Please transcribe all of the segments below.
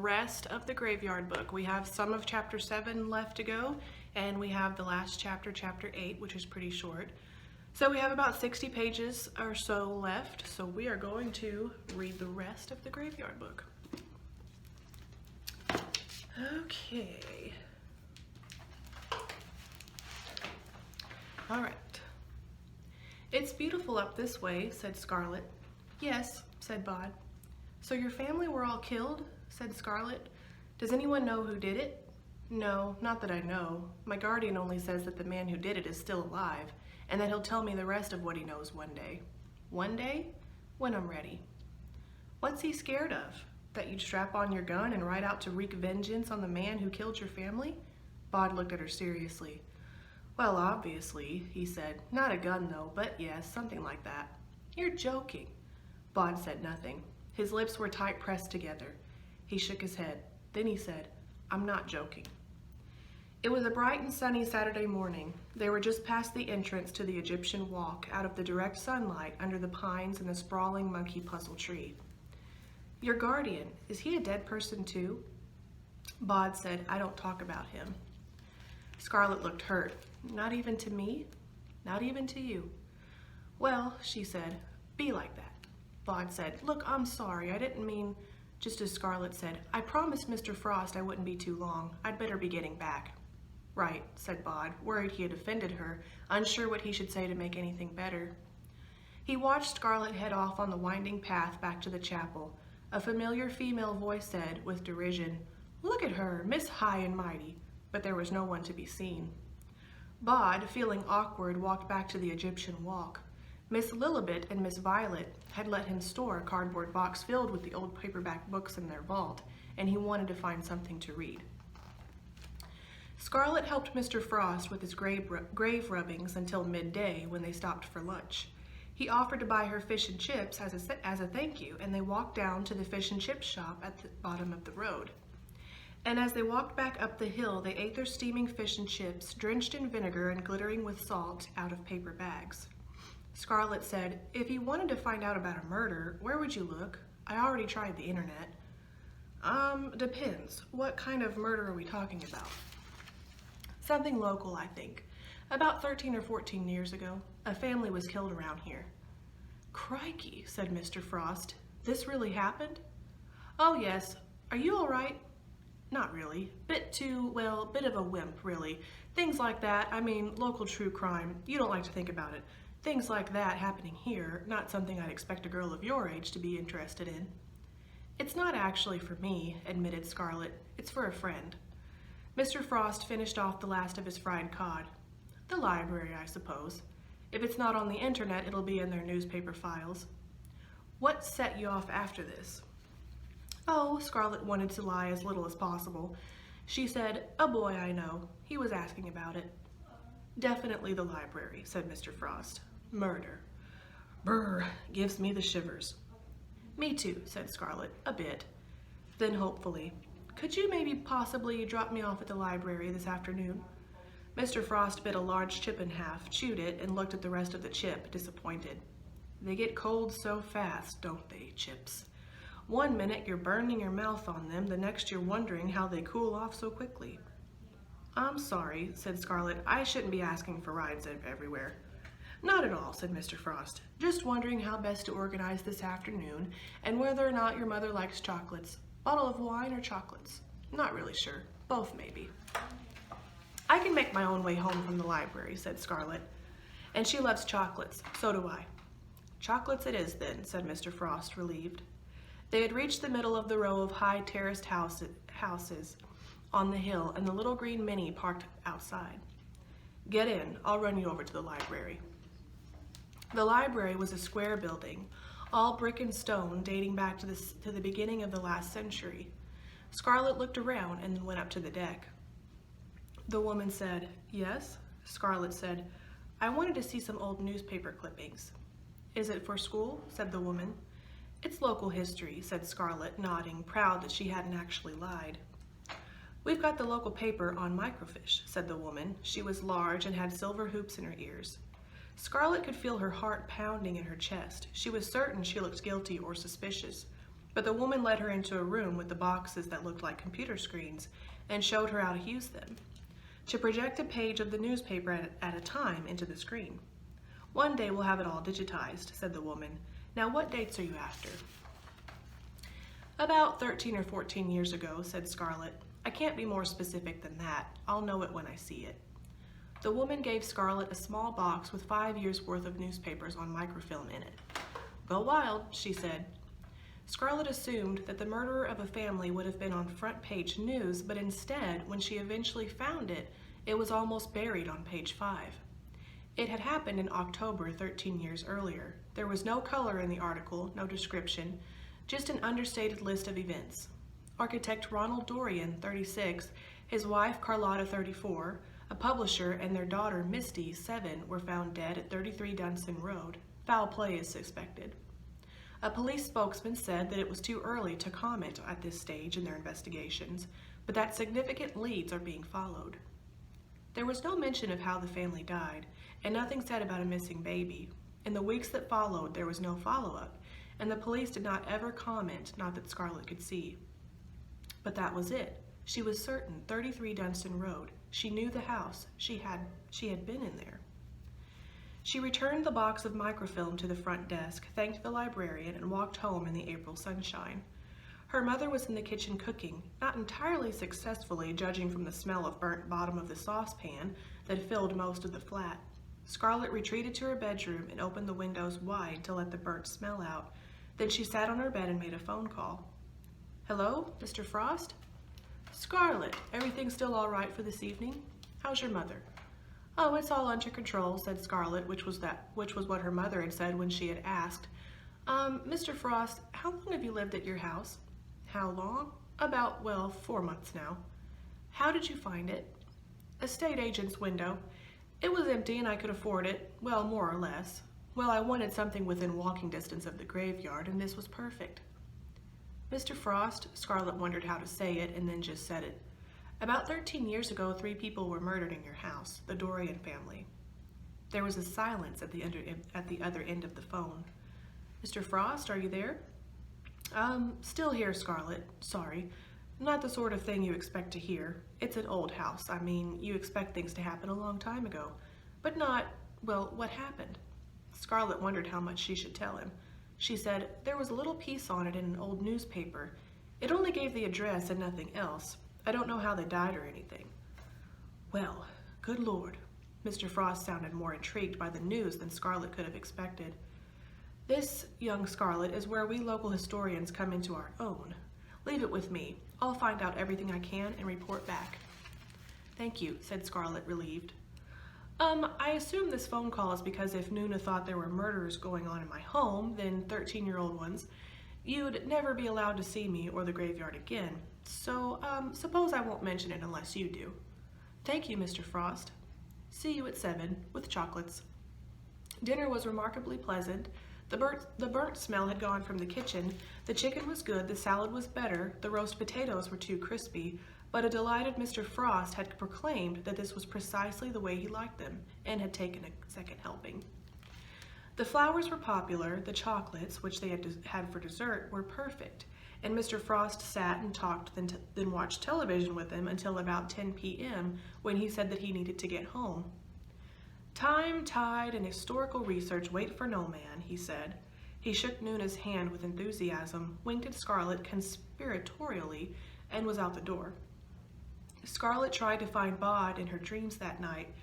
rest of the Graveyard Book. We have some of chapter 7 left to go, and we have the last chapter, chapter 8, which is pretty short. So we have about 60 pages or so left, so we are going to read the rest of the Graveyard Book. Okay. All right. "It's beautiful up this way," said Scarlet. "Yes," said Bod. "So your family were all killed?" said Scarlet. "Does anyone know who did it?" "No, not that I know. My guardian only says that the man who did it is still alive, and that he'll tell me the rest of what he knows one day." "One day?" "When I'm ready." "What's he scared of? That you'd strap on your gun and ride out to wreak vengeance on the man who killed your family?" Bod looked at her seriously. "Well, obviously," he said. "Not a gun, though, but yes, something like that." "You're joking." Bod said nothing. His lips were tight pressed together. He shook his head. Then he said, "I'm not joking." It was a bright and sunny Saturday morning. They were just past the entrance to the Egyptian Walk, out of the direct sunlight under the pines and the sprawling monkey puzzle tree. "Your guardian, is he a dead person too?" Bod said, "I don't talk about him." Scarlet looked hurt. "Not even to me?" "Not even to you." "Well," she said, "be like that." Bod said, "Look, I'm sorry, I didn't mean..." Just as Scarlet said, "I promised Mr. Frost I wouldn't be too long. I'd better be getting back." "Right," said Bod, worried he had offended her, unsure what he should say to make anything better. He watched Scarlet head off on the winding path back to the chapel. A familiar female voice said, with derision, "Look at her, Miss High and Mighty," but there was no one to be seen. Bod, feeling awkward, walked back to the Egyptian Walk. Miss Lilibet and Miss Violet had let him store a cardboard box filled with the old paperback books in their vault, and he wanted to find something to read. Scarlet helped Mr. Frost with his grave rubbings until midday, when they stopped for lunch. He offered to buy her fish and chips as a thank you, and they walked down to the fish and chip shop at the bottom of the road. And as they walked back up the hill, they ate their steaming fish and chips, drenched in vinegar and glittering with salt, out of paper bags. Scarlet said, "If you wanted to find out about a murder, where would you look? I already tried the internet." Depends. What kind of murder are we talking about?" "Something local, I think. About 13 or 14 years ago, a family was killed around here." "Crikey," said Mr. Frost. "This really happened?" "Oh, yes. Are you all right?" "Not really. Bit of a wimp, really. Things like that, I mean, local true crime. You don't like to think about it. Things like that happening here, not something I'd expect a girl of your age to be interested in." "It's not actually for me," admitted Scarlet. "It's for a friend." Mr. Frost finished off the last of his fried cod. "The library, I suppose. If it's not on the internet, it'll be in their newspaper files." "What set you off after this?" "Oh," Scarlet wanted to lie as little as possible. She said, "A boy I know. He was asking about it." "Definitely the library," said Mr. Frost. "Murder. Brr, gives me the shivers." "Me too," said Scarlet, "a bit." Then hopefully, "Could you possibly drop me off at the library this afternoon?" Mr. Frost bit a large chip in half, chewed it, and looked at the rest of the chip, disappointed. "They get cold so fast, don't they, chips? One minute you're burning your mouth on them, the next you're wondering how they cool off so quickly." "I'm sorry," said Scarlet. "I shouldn't be asking for rides everywhere." "Not at all," said Mr. Frost. "Just wondering how best to organize this afternoon, and whether or not your mother likes chocolates. Bottle of wine or chocolates? Not really sure. Both, maybe." "I can make my own way home from the library," said Scarlet. "And she loves chocolates. So do I." "Chocolates it is, then," said Mr. Frost, relieved. They had reached the middle of the row of high terraced houses on the hill, and the little green Minnie parked outside. "Get in. I'll run you over to the library." The library was a square building, all brick and stone, dating back to the beginning of the last century. Scarlet looked around and then went up to the deck. The woman said, "Yes?" Scarlet said, "I wanted to see some old newspaper clippings." "Is it for school?" said the woman. "It's local history," said Scarlet, nodding, proud that she hadn't actually lied. "We've got the local paper on microfiche," said the woman. She was large and had silver hoops in her ears. Scarlet could feel her heart pounding in her chest. She was certain she looked guilty or suspicious. but the woman led her into a room with the boxes that looked like computer screens and showed her how to use them, to project a page of the newspaper at a time into the screen. "One day we'll have it all digitized," said the woman. "Now what dates are you after?" "About 13 or 14 years ago," said Scarlett. "I can't be more specific than that. I'll know it when I see it." The woman gave Scarlett a small box with 5 years' worth of newspapers on microfilm in it. "Go wild," she said. Scarlett assumed that the murderer of a family would have been on front-page news, but instead, when she eventually found it, it was almost buried on page 5. It had happened in October 13 years earlier. There was no color in the article, no description, just an understated list of events. Architect Ronald Dorian, 36, his wife Carlotta, 34, a publisher, and their daughter Misty, 7, were found dead at 33 Dunstan Road. Foul play is suspected. A police spokesman said that it was too early to comment at this stage in their investigations, but that significant leads are being followed. There was no mention of how the family died, and nothing said about a missing baby. In the weeks that followed, there was no follow-up, and the police did not ever comment, not that Scarlett could see. But that was it. She was certain, 33 Dunstan Road. She knew the house. She had been in there. She returned the box of microfilm to the front desk, thanked the librarian, and walked home in the April sunshine. Her mother was in the kitchen cooking, not entirely successfully, judging from the smell of burnt bottom of the saucepan that filled most of the flat. Scarlett retreated to her bedroom and opened the windows wide to let the burnt smell out. Then she sat on her bed and made a phone call. "Hello, Mr. Frost?" "Scarlett, everything still all right for this evening? How's your mother?" "Oh, it's all under control," said Scarlett, which was what her mother had said when she had asked. Mr. Frost, how long have you lived at your house?" "How long? About, 4 months now." "How did you find it?" "Estate agent's window. It was empty and I could afford it, more or less. I wanted something within walking distance of the graveyard, and this was perfect." "Mr. Frost," Scarlett wondered how to say it, and then just said it. "About 13 years ago, 3 people were murdered in your house, the Dorian family." There was a silence at the other end of the phone. "Mr. Frost, are you there?" Still here, Scarlett. Sorry. Not the sort of thing you expect to hear. It's an old house. I mean, you expect things to happen a long time ago. But not, what happened?" Scarlett wondered how much she should tell him. She said, "There was a little piece on it in an old newspaper. It only gave the address and nothing else. I don't know how they died or anything." "Well, good Lord." Mr. Frost sounded more intrigued by the news than Scarlett could have expected. "This, young Scarlett, is where we local historians come into our own. Leave it with me. I'll find out everything I can and report back." "Thank you," said Scarlett, relieved. I assume this phone call is because if Nuna thought there were murders going on in my home, then 13-year-old ones, you'd never be allowed to see me or the graveyard again. So, suppose I won't mention it unless you do." "Thank you, Mr. Frost. See you at 7, with chocolates." Dinner was remarkably pleasant. The burnt smell had gone from the kitchen. The chicken was good, the salad was better, the roast potatoes were too crispy, but a delighted Mr. Frost had proclaimed that this was precisely the way he liked them, and had taken a second helping. The flowers were popular, the chocolates, which they had for dessert, were perfect, and Mr. Frost sat and talked, then watched television with them until about 10 p.m., when he said that he needed to get home. "Time, tide, and historical research wait for no man," he said. He shook Nuna's hand with enthusiasm, winked at Scarlett conspiratorially, and was out the door. Scarlett tried to find Bod in her dreams that night.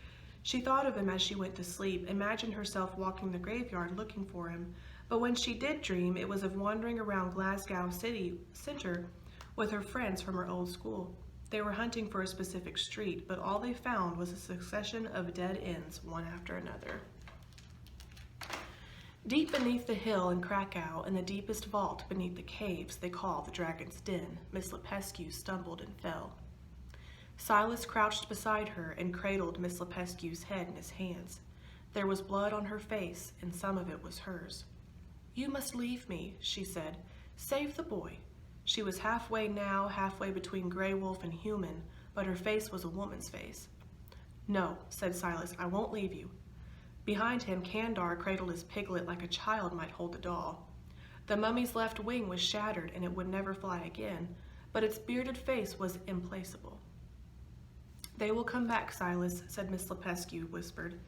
She thought of him as she went to sleep, imagined herself walking the graveyard looking for him, but when she did dream, it was of wandering around Glasgow city centre with her friends from her old school. They were hunting for a specific street, but all they found was a succession of dead ends, one after another. Deep beneath the hill in Krakow, in the deepest vault beneath the caves they call the Dragon's Den, Miss Lepescu stumbled and fell. Silas crouched beside her and cradled Miss Lepescu's head in his hands. There was blood on her face, and some of it was hers. "You must leave me," she said. "Save the boy." She was halfway between gray wolf and human, but her face was a woman's face. "No," said Silas, "I won't leave you." Behind him, Kandar cradled his piglet like a child might hold a doll. The mummy's left wing was shattered and it would never fly again, but its bearded face was implaceable. "They will come back, Silas," said Miss Lepescu, whispered.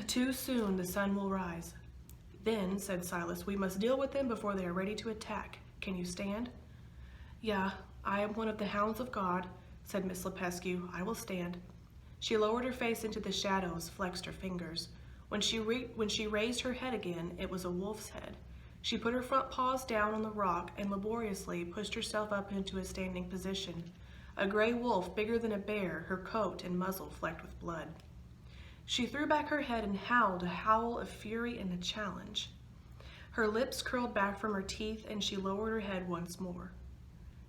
"Too soon the sun will rise." "Then," said Silas, "we must deal with them before they are ready to attack. Can you stand?" "Yeah, I am one of the hounds of God," said Miss Lepescu. "I will stand." She lowered her face into the shadows, flexed her fingers. When she raised her head again, it was a wolf's head. She put her front paws down on the rock and laboriously pushed herself up into a standing position. A gray wolf, bigger than a bear, her coat and muzzle flecked with blood. She threw back her head and howled a howl of fury and a challenge. Her lips curled back from her teeth and she lowered her head once more.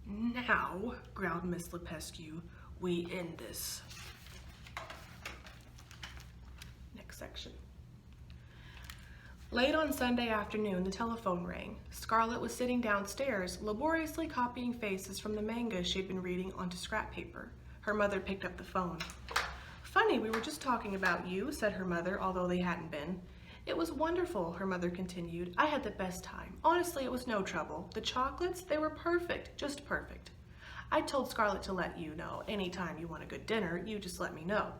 "Now," growled Miss Lepescu, "we end this." Next section. Late on Sunday afternoon, the telephone rang. Scarlett was sitting downstairs, laboriously copying faces from the manga she'd been reading onto scrap paper. Her mother picked up the phone. "Funny, we were just talking about you," said her mother, although they hadn't been. "It was wonderful," her mother continued. "I had the best time. Honestly, it was no trouble. The chocolates, they were perfect, just perfect. I told Scarlett to let you know. Anytime you want a good dinner, you just let me know."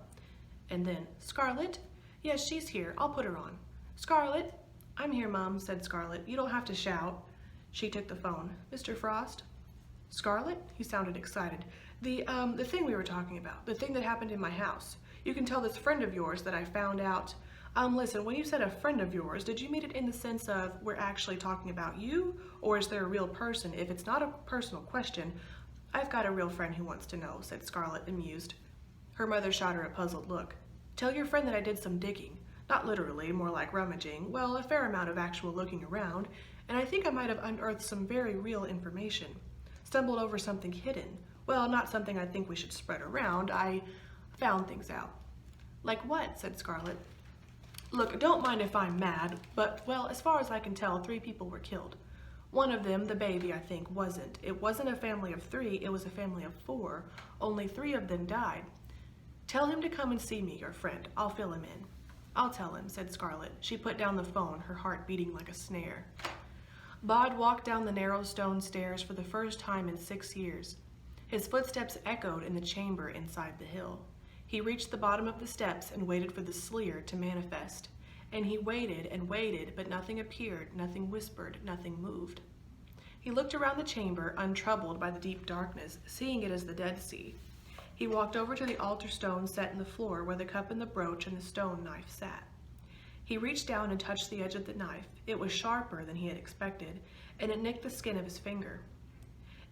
And then, "Scarlett? Yes, she's here. I'll put her on." "Scarlett?" "I'm here, Mom," said Scarlett. "You don't have to shout." She took the phone. "Mr. Frost?" "Scarlett?" He sounded excited. The thing we were talking about. The thing that happened in my house. You can tell this friend of yours that I found out. Listen, when you said a friend of yours, did you mean it in the sense of we're actually talking about you? Or is there a real person? If it's not a personal question, I've got a real friend who wants to know," said Scarlett, amused. Her mother shot her a puzzled look. "Tell your friend that I did some digging. Not literally, more like rummaging. Well, a fair amount of actual looking around, and I think I might have unearthed some very real information. Stumbled over something hidden. Well, not something I think we should spread around. I found things out." "Like what?" said Scarlett. "Look, don't mind if I'm mad, but, well, as far as I can tell, 3 people were killed. One of them, the baby, I think, wasn't. It wasn't a family of 3, it was a family of 4. Only 3 of them died. Tell him to come and see me, your friend. I'll fill him in." "I'll tell him," said Scarlett. She put down the phone, her heart beating like a snare. Bod walked down the narrow stone stairs for the first time in 6 years. His footsteps echoed in the chamber inside the hill. He reached the bottom of the steps and waited for the sleer to manifest. And he waited, but nothing appeared, nothing whispered, nothing moved. He looked around the chamber, untroubled by the deep darkness, seeing it as the Dead Sea. He walked over to the altar stone set in the floor where the cup and the brooch and the stone knife sat. He reached down and touched the edge of the knife. It was sharper than he had expected, and it nicked the skin of his finger.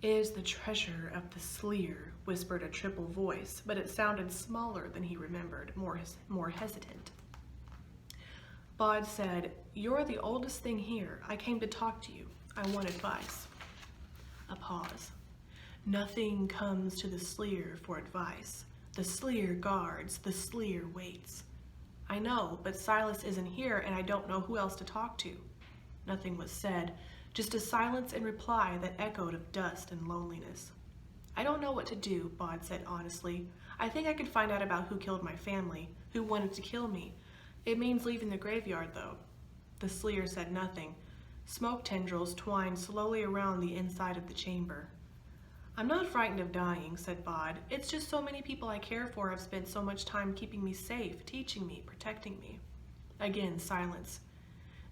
"It is the treasure of the sleer," whispered a triple voice, but it sounded smaller than he remembered, more hesitant. Bod said, "You're the oldest thing here. I came to talk to you. I want advice." A pause. "Nothing comes to the sleer for advice. The sleer guards, the sleer waits." "I know, but Silas isn't here and I don't know who else to talk to." Nothing was said, just a silence in reply that echoed of dust and loneliness. "I don't know what to do," Bod said honestly. "I think I could find out about who killed my family, who wanted to kill me. It means leaving the graveyard, though." The sleer said nothing. Smoke tendrils twined slowly around the inside of the chamber. "I'm not frightened of dying," said Bod. "It's just so many people I care for have spent so much time keeping me safe, teaching me, protecting me." Again, silence.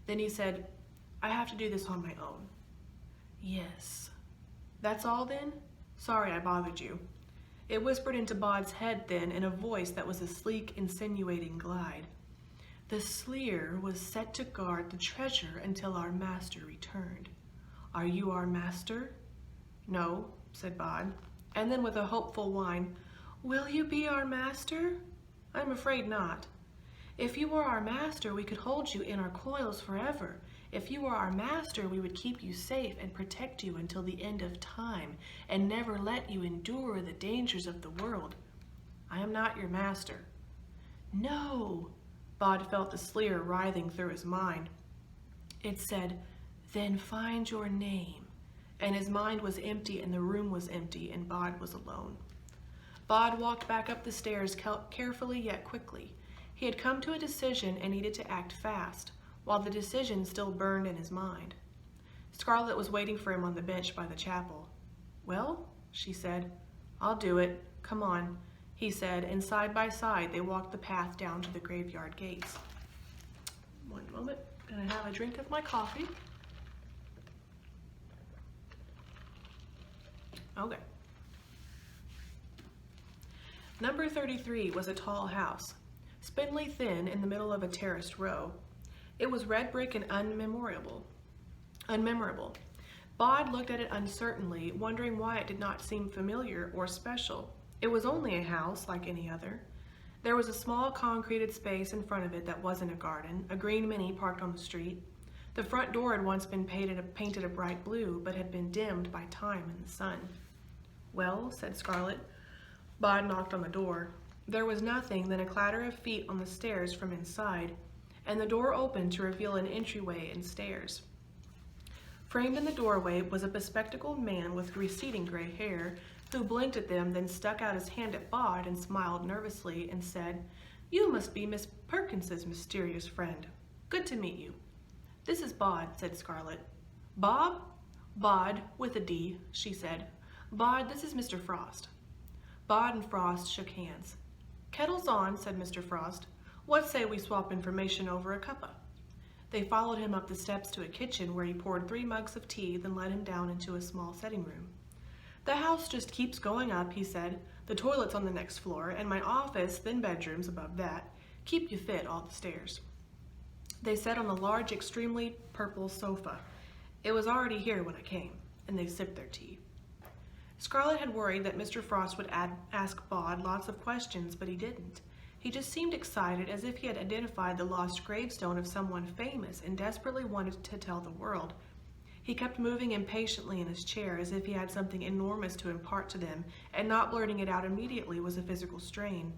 Then he said, "I have to do this on my own." "Yes." "That's all, then? Sorry I bothered you." It whispered into Bod's head then in a voice that was a sleek, insinuating glide. "The sleer was set to guard the treasure until our master returned. Are you our master?" "No," said Bod. And then with a hopeful whine, "Will you be our master?" "I'm afraid not." "If you were our master, we could hold you in our coils forever. If you were our master, we would keep you safe and protect you until the end of time and never let you endure the dangers of the world." "I am not your master." "No." Bod felt the sleer writhing through his mind. It said, "Then find your name." And his mind was empty and the room was empty and Bod was alone. Bod walked back up the stairs carefully yet quickly. He had come to a decision and needed to act fast, while the decision still burned in his mind. Scarlet was waiting for him on the bench by the chapel. "Well," she said. "I'll do it. Come on," he said, and side by side they walked the path down to the graveyard gates. One moment, gonna have a drink of my coffee. Okay. Number 33 was a tall house, spindly thin in the middle of a terraced row. It was red brick and unmemorable. Bod looked at it uncertainly, wondering why it did not seem familiar or special. It was only a house like any other. There was a small concreted space in front of it that wasn't a garden, a green Mini parked on the street. The front door had once been painted a bright blue, but had been dimmed by time and the sun. "Well," said Scarlet. Bod knocked on the door. There was nothing than a clatter of feet on the stairs from inside, and the door opened to reveal an entryway and stairs. Framed in the doorway was a bespectacled man with receding gray hair, who blinked at them, then stuck out his hand at Bod and smiled nervously and said, "You must be Miss Perkins's mysterious friend. Good to meet you." "This is Bod," said Scarlet. "Bob?" "Bod, with a D," she said. "Bod, this is Mr. Frost." Bod and Frost shook hands. "Kettle's on," said Mr. Frost. "What say we swap information over a cuppa?" They followed him up the steps to a kitchen where he poured 3 mugs of tea, then led him down into a small sitting room. "The house just keeps going up," he said. "The toilet's on the next floor, and my office, then bedrooms above that. Keep you fit all the stairs." They sat on a large, extremely purple sofa. It was already here when I came, and they sipped their tea. Scarlet had worried that Mr. Frost would ask Bod lots of questions, but he didn't. He just seemed excited, as if he had identified the lost gravestone of someone famous and desperately wanted to tell the world. He kept moving impatiently in his chair, as if he had something enormous to impart to them, and not blurting it out immediately was a physical strain.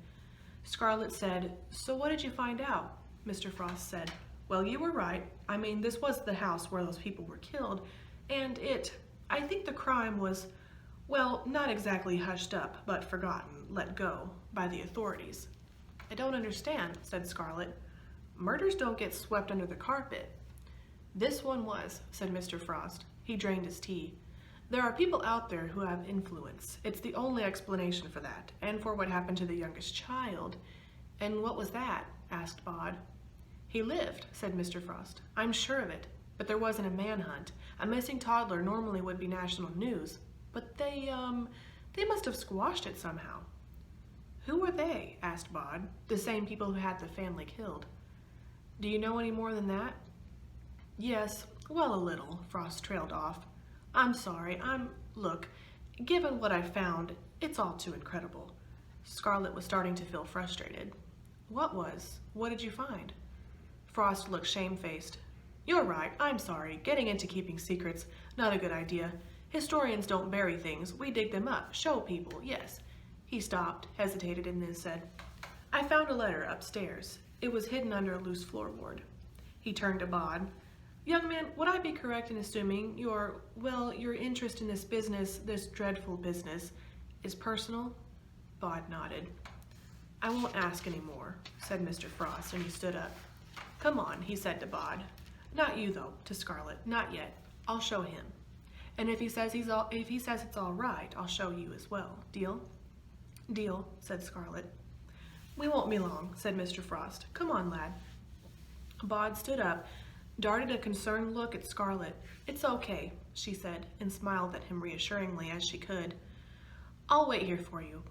Scarlet said, "So what did you find out?" Mr. Frost said, "Well, you were right. I mean, this was the house where those people were killed, and I think the crime was, well, not exactly hushed up, but forgotten, let go, by the authorities." "I don't understand," said Scarlet. "Murders don't get swept under the carpet." "This one was," said Mr. Frost. He drained his tea. "There are people out there who have influence. It's the only explanation for that, and for what happened to the youngest child." "And what was that?" asked Bod. "He lived," said Mr. Frost. "I'm sure of it. But there wasn't a manhunt. A missing toddler normally would be national news. But they must have squashed it somehow." "Who were they?" asked Bod. "The same people who had the family killed." "Do you know any more than that?" "Yes, well, a little," Frost trailed off. "I'm sorry, look, given what I found, it's all too incredible." Scarlet was starting to feel frustrated. "What was? What did you find?" Frost looked shamefaced. "You're right, I'm sorry. Getting into keeping secrets, not a good idea. Historians don't bury things, we dig them up, show people, yes." He stopped, hesitated, and then said, "I found a letter upstairs. It was hidden under a loose floorboard." He turned to Bod. "Young man, would I be correct in assuming your interest in this business, this dreadful business, is personal?" Bod nodded. "I won't ask any more," said Mr. Frost, and he stood up. "Come on," he said to Bod. "Not you, though," to Scarlet. "Not yet. I'll show him. And if he says it's all right, I'll show you as well. Deal?" "Deal," said Scarlet. "We won't be long," said Mr. Frost. "Come on, lad." Bod stood up, darted a concerned look at Scarlet. "It's okay," she said, and smiled at him reassuringly as she could. "I'll wait here for you."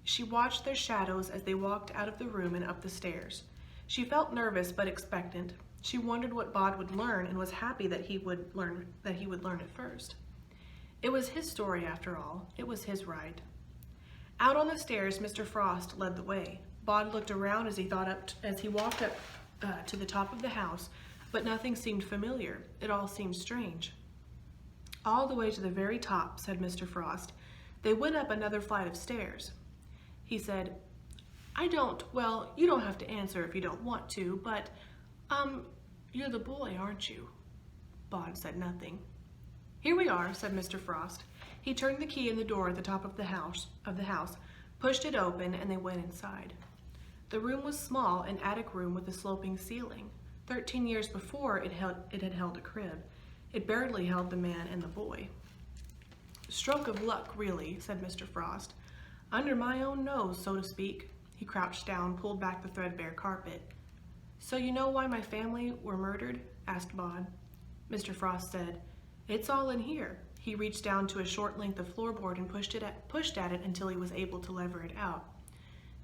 She watched their shadows as they walked out of the room and up the stairs. She felt nervous but expectant. She wondered what Bod would learn and was happy that he would learn it first. It was his story after all. It was his right. Out on the stairs, Mr. Frost led the way. Bod looked around as he walked up to the top of the house, but nothing seemed familiar. It all seemed strange. "All the way to the very top," said Mr. Frost. They went up another flight of stairs. He said, you don't have to answer if you don't want to, but, you're the boy, aren't you?" Bod said nothing. "Here we are," said Mr. Frost. He turned the key in the door at the top of the house, pushed it open, and they went inside. The room was small, an attic room with a sloping ceiling. 13 years before, it had held a crib. It barely held the man and the boy. "Stroke of luck, really," said Mr. Frost. "Under my own nose, so to speak." He crouched down, pulled back the threadbare carpet. "So you know why my family were murdered?" asked Bod. Mr. Frost said, "It's all in here." He reached down to a short length of floorboard and pushed at it until he was able to lever it out.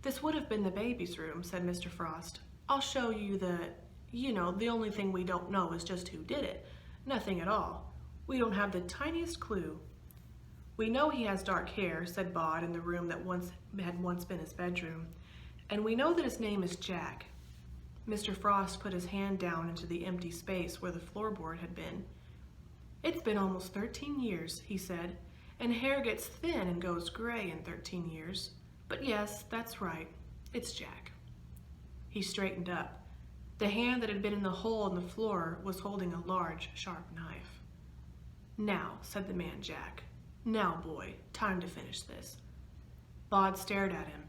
"This would have been the baby's room," said Mr. Frost. "I'll show you the only thing we don't know is just who did it. Nothing at all. We don't have the tiniest clue." "We know he has dark hair," said Bod in the room that had once been his bedroom. "And we know that his name is Jack." Mr. Frost put his hand down into the empty space where the floorboard had been. "It's been almost 13 years, he said, "and hair gets thin and goes gray in 13 years. But yes, that's right. It's Jack." He straightened up. The hand that had been in the hole in the floor was holding a large, sharp knife. "Now," said the man Jack. "Now, boy, time to finish this." Bod stared at him.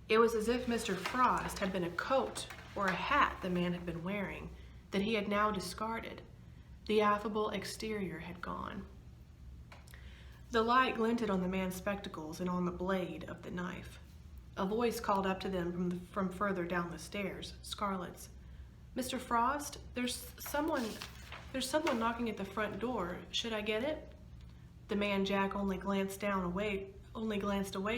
It was as if Mr. Frost had been a coat or a hat the man had been wearing, that he had now discarded. The affable exterior had gone. The light glinted on the man's spectacles and on the blade of the knife. A voice called up to them from further down the stairs, Scarlett's. "Mr. Frost, there's someone knocking at the front door. Should I get it?" The man Jack only glanced away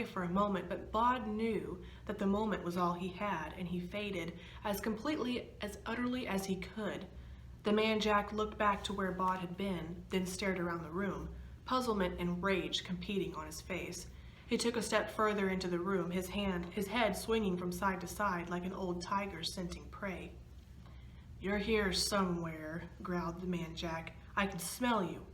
for a moment, but Bod knew that the moment was all he had, and he faded as utterly as he could. The man Jack looked back to where Bod had been, then stared around the room, puzzlement and rage competing on his face. He took a step further into the room, his head swinging from side to side like an old tiger scenting prey. "You're here somewhere," growled the man Jack. "I can smell you."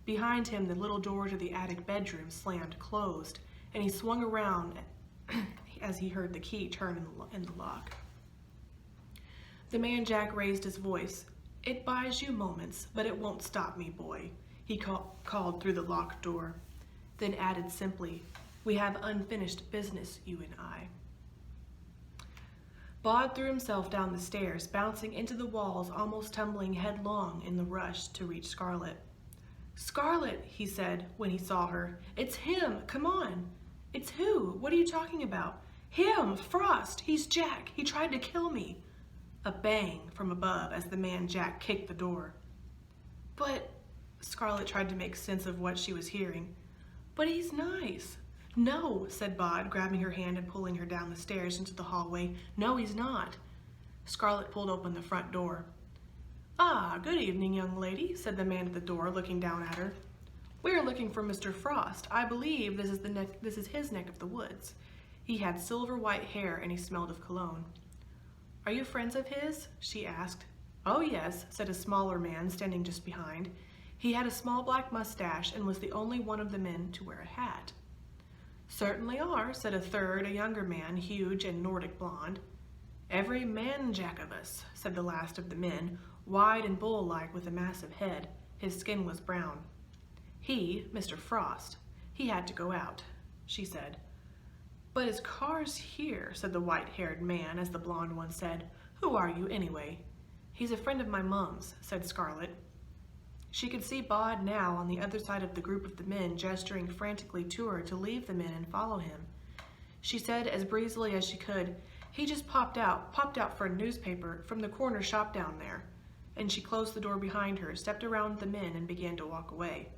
Behind him, the little door to the attic bedroom slammed closed, and he swung around as he heard the key turn in the lock. The man Jack raised his voice. "It buys you moments, but it won't stop me, boy," he called through the locked door, then added simply, "We have unfinished business, you and I." Bod threw himself down the stairs, bouncing into the walls, almost tumbling headlong in the rush to reach Scarlett. "Scarlett," he said when he saw her. "It's him! Come on!" "It's who? What are you talking about?" "Him! Frost! He's Jack! He tried to kill me!" A bang from above as the man Jack kicked the door. "But," Scarlett tried to make sense of what she was hearing. "But he's nice." "No," said Bod, grabbing her hand and pulling her down the stairs into the hallway. "No, he's not." Scarlett pulled open the front door. "Ah, good evening, young lady," said the man at the door, looking down at her. "We are looking for Mr. Frost. I believe this is his neck of the woods." He had silver white hair and he smelled of cologne. "Are you friends of his?" she asked. "Oh yes," said a smaller man standing just behind. He had a small black mustache and was the only one of the men to wear a hat. "Certainly are," said a third, a younger man, huge and Nordic blonde. "Every man Jack of us," said the last of the men, wide and bull-like with a massive head. His skin was brown. "He, Mr. Frost, he had to go out," she said. "But his car's here," said the white-haired man as the blonde one said. "Who are you, anyway?" "He's a friend of my mum's," said Scarlett. She could see Bod now on the other side of the group of the men, gesturing frantically to her to leave the men and follow him. She said as breezily as she could, "He just popped out for a newspaper from the corner shop down there." And she closed the door behind her, stepped around the men, and began to walk away.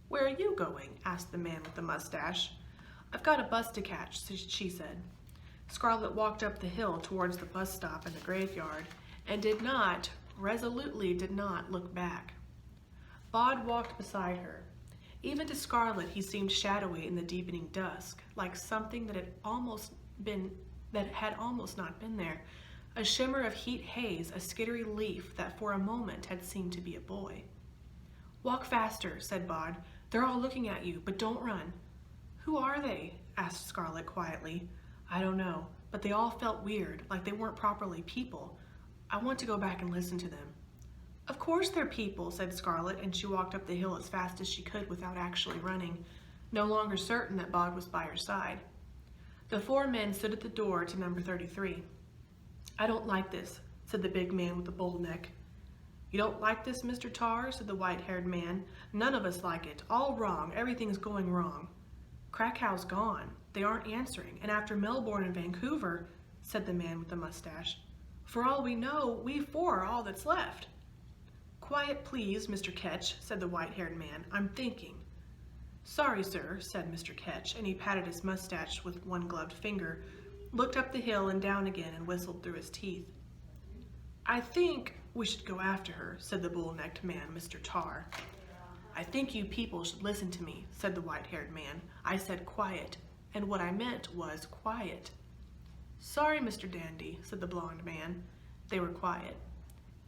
"Where are you going?" asked the man with the mustache. "I've got a bus to catch," she said. Scarlett walked up the hill towards the bus stop and the graveyard, and resolutely did not look back. Bod walked beside her. Even to Scarlett he seemed shadowy in the deepening dusk, like something that had almost not been there. A shimmer of heat haze, a skittery leaf that for a moment had seemed to be a boy. "Walk faster," said Bod. "They're all looking at you, but don't run." "Who are they?" asked Scarlett quietly. "I don't know, but they all felt weird, like they weren't properly people. I want to go back and listen to them." "Of course they're people," said Scarlett, and she walked up the hill as fast as she could without actually running, no longer certain that Bod was by her side. The four men stood at the door to number 33. "I don't like this," said the big man with the bull neck. You don't like this, Mr. Tar? Said the white-haired man. None of us like it. All wrong. Everything's going wrong. Krakow's gone. They aren't answering. And after Melbourne and Vancouver, said the man with the mustache, for all we know, we four are all that's left. Quiet, please, Mr. Ketch, said the white-haired man. I'm thinking. Sorry, sir, said Mr. Ketch, and he patted his mustache with one gloved finger, looked up the hill and down again, and whistled through his teeth. I think we should go after her, said the bull-necked man, Mr. Tar. I think you people should listen to me, said the white-haired man. I said quiet, and what I meant was quiet. Sorry, Mr. Dandy, said the blond man. They were quiet.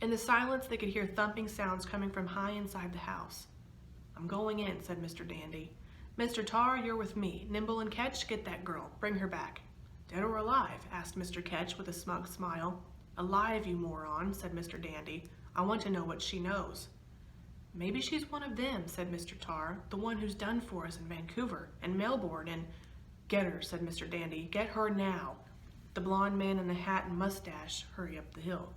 In the silence, they could hear thumping sounds coming from high inside the house. I'm going in, said Mr. Dandy. Mr. Tar, you're with me. Nimble and Ketch, get that girl. Bring her back. Dead or alive? Asked Mr. Ketch with a smug smile. Alive, you moron, said Mr. Dandy. I want to know what she knows. Maybe she's one of them, said Mr. Tar, the one who's done for us in Vancouver and Melbourne and... Get her, said Mr. Dandy. Get her now. The blond man in the hat and mustache hurry up the hill.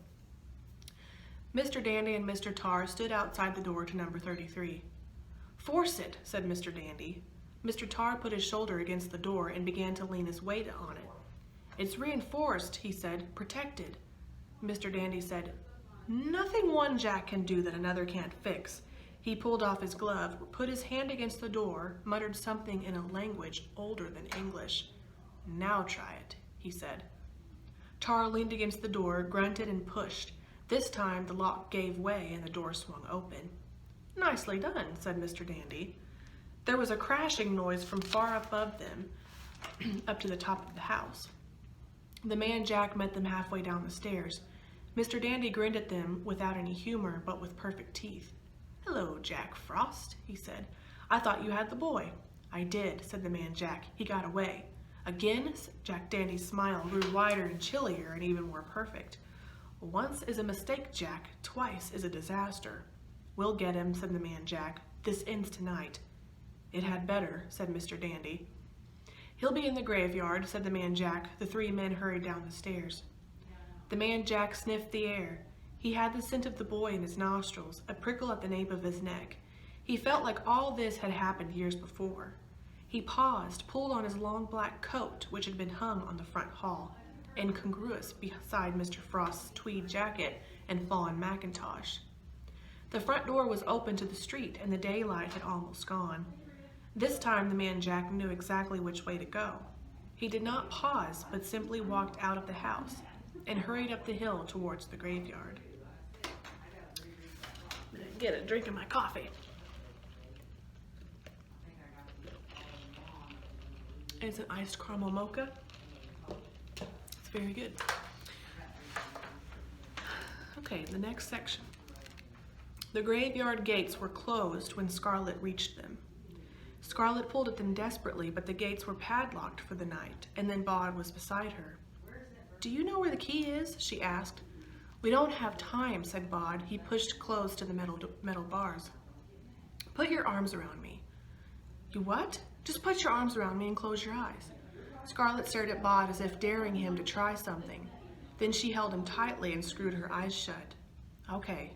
Mr. Dandy and Mr. Tar stood outside the door to number 33. Force it, said Mr. Dandy. Mr. Tar put his shoulder against the door and began to lean his weight on it. It's reinforced, he said, protected. Mr. Dandy said, nothing one Jack can do that another can't fix. He pulled off his glove, put his hand against the door, muttered something in a language older than English. Now try it, he said. Tar leaned against the door, grunted and pushed. This time the lock gave way and the door swung open. Nicely done, said Mr. Dandy. There was a crashing noise from far above them, up to the top of the house. The man Jack met them halfway down the stairs. Mr. Dandy grinned at them without any humor, but with perfect teeth. Hello, Jack Frost, he said. I thought you had the boy. I did, said the man Jack. He got away. Again? Jack Dandy's smile grew wider and chillier and even more perfect. Once is a mistake, Jack. Twice is a disaster. We'll get him, said the man Jack. This ends tonight. It had better, said Mr. Dandy. He'll be in the graveyard, said the man Jack. The three men hurried down the stairs. The man Jack sniffed the air. He had the scent of the boy in his nostrils, a prickle at the nape of his neck. He felt like all this had happened years before. He paused, pulled on his long black coat, which had been hung on the front hall, incongruous beside Mr. Frost's tweed jacket and fawn mackintosh. The front door was open to the street, and the daylight had almost gone. This time the man Jack knew exactly which way to go. He did not pause, but simply walked out of the house and hurried up the hill towards the graveyard. Get a drink of my coffee. It's an iced caramel mocha. It's very good. Okay, the next section. The graveyard gates were closed when Scarlet reached them. Scarlet pulled at them desperately, but the gates were padlocked for the night, and then Bod was beside her. Do you know where the key is? She asked. We don't have time, said Bod. He pushed close to the metal bars. Put your arms around me. You what? Just put your arms around me and close your eyes. Scarlet stared at Bod as if daring him to try something. Then she held him tightly and screwed her eyes shut. Okay.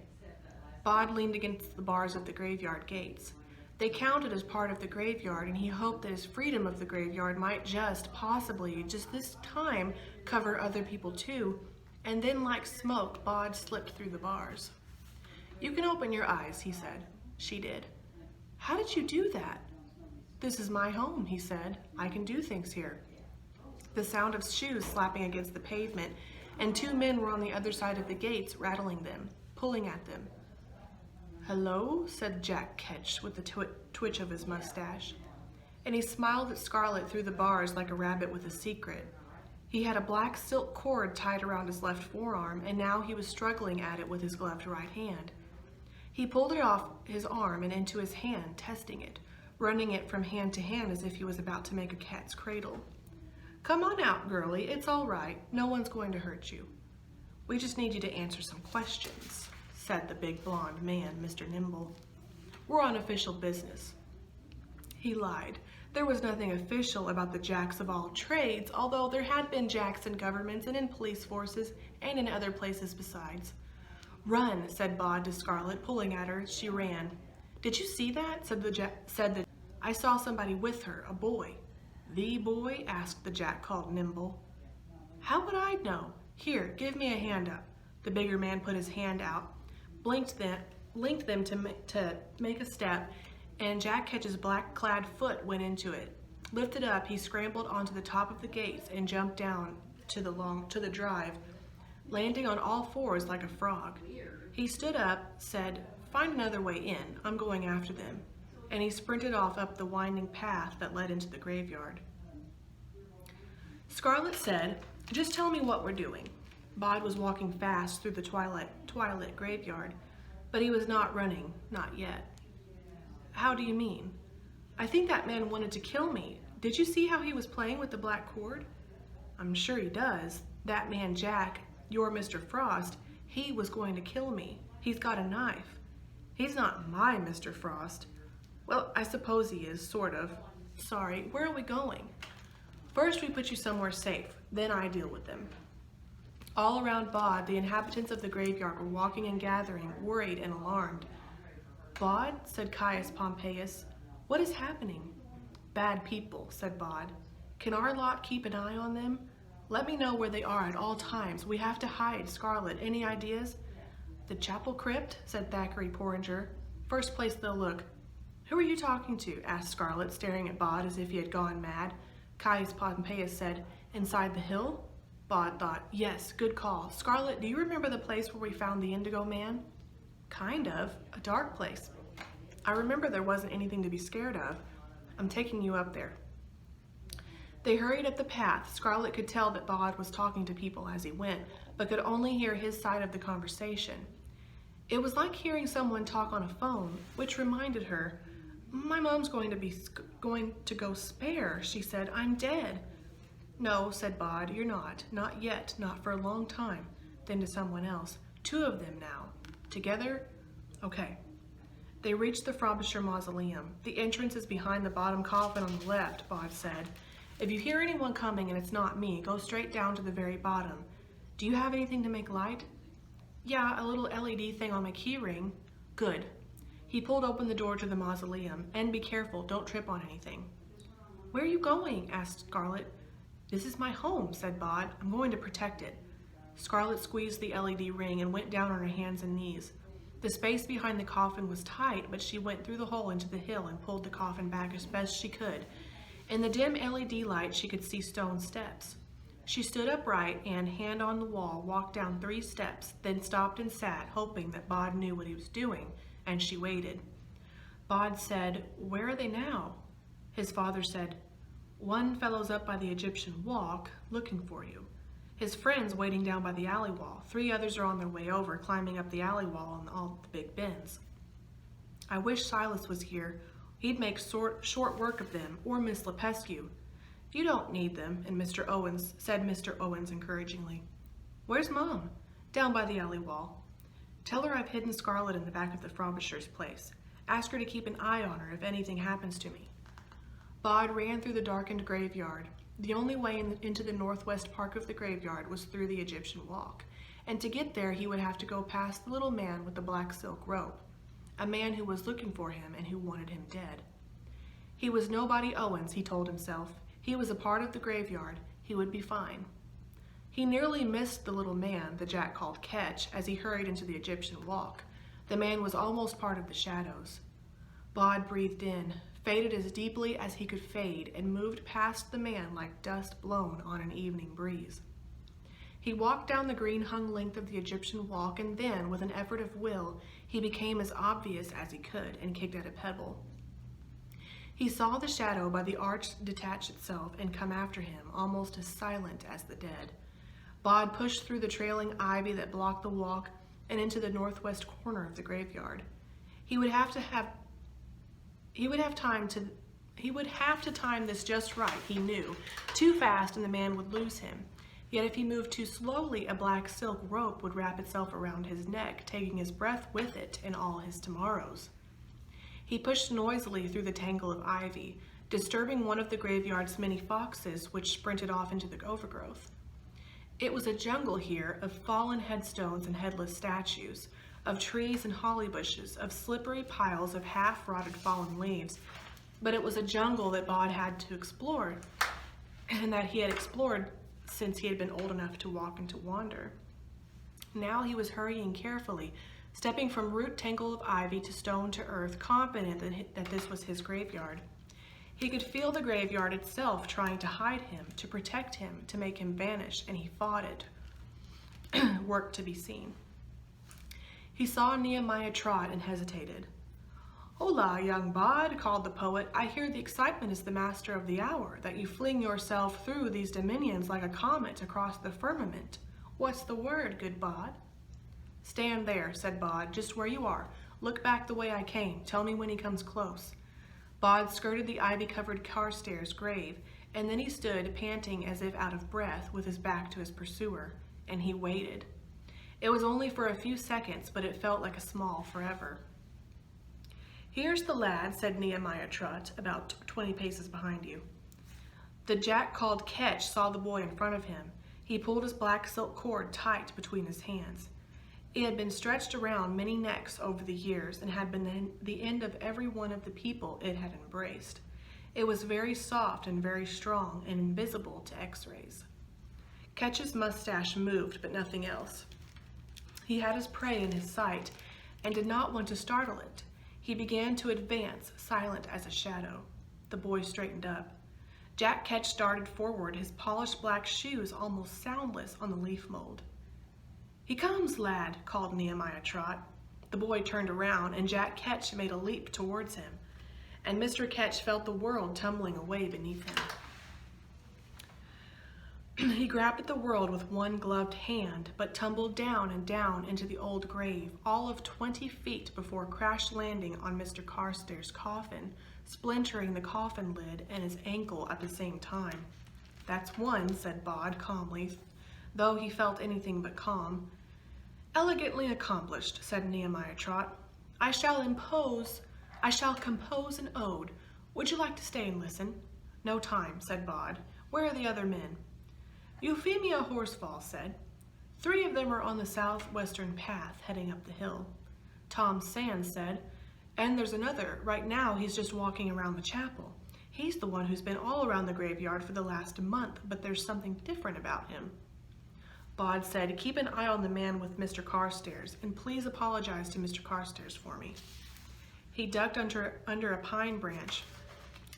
Bod leaned against the bars of the graveyard gates. They counted as part of the graveyard, and he hoped that his freedom of the graveyard might just, possibly, just this time, cover other people too, and then like smoke, Bod slipped through the bars. You can open your eyes, he said. She did. How did you do that? This is my home, he said. I can do things here. The sound of shoes slapping against the pavement, and two men were on the other side of the gates, rattling them, pulling at them. Hello, said Jack Ketch with a twitch of his mustache, and he smiled at Scarlet through the bars like a rabbit with a secret. He had a black silk cord tied around his left forearm, and now he was struggling at it with his gloved right hand. He pulled it off his arm and into his hand, testing it, running it from hand to hand as if he was about to make a cat's cradle. Come on out, girlie, it's all right. No one's going to hurt you. We just need you to answer some questions, said the big blonde man, Mr. Nimble. We're on official business. He lied. There was nothing official about the Jacks of all trades, although there had been Jacks in governments and in police forces and in other places besides. "Run," said Bod to Scarlet, pulling at her. She ran. "Did you see that?" I saw somebody with her, a boy." "The boy?" asked the Jack called Nimble. "How would I know? Here, give me a hand up." The bigger man put his hand out, linked them to make a step, and Jack Ketch's black-clad foot went into it. Lifted up, he scrambled onto the top of the gates and jumped down to the drive, landing on all fours like a frog. He stood up, said, "Find another way in. I'm going after them." And he sprinted off up the winding path that led into the graveyard. Scarlet said, "Just tell me what we're doing." Bod was walking fast through the twilight graveyard, but he was not running, not yet. "How do you mean?" "I think that man wanted to kill me. Did you see how he was playing with the black cord?" "I'm sure he does. That man Jack, your Mr. Frost, he was going to kill me. He's got a knife." "He's not my Mr. Frost." "Well, I suppose he is, sort of." "Sorry, where are we going?" "First we put you somewhere safe, then I deal with them." All around Bod, the inhabitants of the graveyard were walking and gathering, worried and alarmed. "Bod," said Caius Pompeius, "what is happening?" "Bad people," said Bod. "Can our lot keep an eye on them? Let me know where they are at all times. We have to hide Scarlet. Any ideas?" "The chapel crypt," said Thackeray Porringer. "First place they'll look." "Who are you talking to?" asked Scarlet, staring at Bod as if he had gone mad. Caius Pompeius said, "Inside the hill?" Bod thought, "Yes, good call. Scarlet, do you remember the place where we found the Indigo Man?" "Kind of. A dark place. I remember there wasn't anything to be scared of. I'm taking you up there." They hurried up the path. Scarlet could tell that Bod was talking to people as he went, but could only hear his side of the conversation. It was like hearing someone talk on a phone, which reminded her, "My mom's going to go spare," she said. "I'm dead." "No," said Bod, "you're not. Not yet. Not for a long time." Then to someone else, "Two of them now. Together? Okay." They reached the Frobisher Mausoleum. "The entrance is behind the bottom coffin on the left," Bod said. "If you hear anyone coming and it's not me, go straight down to the very bottom. Do you have anything to make light?" "Yeah, a little LED thing on my key ring." "Good." He pulled open the door to the mausoleum. "And be careful, don't trip on anything." "Where are you going?" asked Scarlet. "This is my home," said Bod. "I'm going to protect it." Scarlet squeezed the LED ring and went down on her hands and knees. The space behind the coffin was tight, but she went through the hole into the hill and pulled the coffin back as best she could. In the dim LED light, she could see stone steps. She stood upright and, hand on the wall, walked down 3 steps, then stopped and sat, hoping that Bod knew what he was doing, and she waited. Bod said, "Where are they now?" His father said, "One fellow's up by the Egyptian walk, looking for you. His friend's waiting down by the alley wall. 3 others are on their way over, climbing up the alley wall on all the big bends. I wish Silas was here. He'd make short work of them, or Miss Lepescu." "You don't need them," said Mr. Owens encouragingly. "Where's Mom?" "Down by the alley wall." "Tell her I've hidden Scarlet in the back of the Frobisher's place. Ask her to keep an eye on her if anything happens to me." Bod ran through the darkened graveyard. The only way into the northwest part of the graveyard was through the Egyptian walk, and to get there he would have to go past the little man with the black silk robe, a man who was looking for him and who wanted him dead. He was nobody Owens, he told himself. He was a part of the graveyard. He would be fine. He nearly missed the little man, the Jack called Ketch, as he hurried into the Egyptian walk. The man was almost part of the shadows. Bod breathed in, faded as deeply as he could fade, and moved past the man like dust blown on an evening breeze. He walked down the green-hung length of the Egyptian walk, and then, with an effort of will, he became as obvious as he could and kicked at a pebble. He saw the shadow by the arch detach itself and come after him, almost as silent as the dead. Bod pushed through the trailing ivy that blocked the walk and into the northwest corner of the graveyard. He would have to time this just right, he knew. Too fast and the man would lose him. Yet if he moved too slowly, a black silk rope would wrap itself around his neck, taking his breath with it in all his tomorrows. He pushed noisily through the tangle of ivy, disturbing one of the graveyard's many foxes, which sprinted off into the overgrowth. It was a jungle here of fallen headstones and headless statues, of trees and holly bushes, of slippery piles of half-rotted fallen leaves, but it was a jungle that Bod had to explore, and that he had explored since he had been old enough to walk and to wander. Now he was hurrying carefully, stepping from root tangle of ivy to stone to earth, confident that this was his graveyard. He could feel the graveyard itself trying to hide him, to protect him, to make him vanish, and he fought it. Work to be seen. He saw Nehemiah Trot and hesitated. "Hola, young Bod," called the poet. "I hear the excitement is the master of the hour, that you fling yourself through these dominions like a comet across the firmament. What's the word, good Bod?" "Stand there," said Bod, "just where you are. Look back the way I came. Tell me when he comes close." Bod skirted the ivy-covered Carstairs grave, and then he stood, panting as if out of breath, with his back to his pursuer, and he waited. It was only for a few seconds, but it felt like a small forever. "Here's the lad," said Nehemiah Trot, about 20 paces behind you. The Jack called Ketch saw the boy in front of him. He pulled his black silk cord tight between his hands. It had been stretched around many necks over the years and had been the end of every one of the people it had embraced. It was very soft and very strong and invisible to X-rays. Ketch's mustache moved, but nothing else. He had his prey in his sight and did not want to startle it. He began to advance, silent as a shadow. The boy straightened up. Jack Ketch darted forward, his polished black shoes almost soundless on the leaf mold. "He comes, lad," called Nehemiah Trot. The boy turned around, and Jack Ketch made a leap towards him, and Mr. Ketch felt the world tumbling away beneath him. He grabbed at the world with one gloved hand, but tumbled down and down into the old grave, all of 20 feet before crash landing on Mr. Carstairs' coffin, splintering the coffin lid and his ankle at the same time. "That's one," said Bod calmly, though he felt anything but calm. "Elegantly accomplished," said Nehemiah Trot. I shall compose an ode. Would you like to stay and listen?" "No time," said Bod. "Where are the other men?" Euphemia Horsfall said. 3 of them are on the southwestern path, heading up the hill." Tom Sands said, "And there's another. Right now he's just walking around the chapel. He's the one who's been all around the graveyard for the last month, but there's something different about him." Bod said, "Keep an eye on the man with Mr. Carstairs, and please apologize to Mr. Carstairs for me." He ducked under a pine branch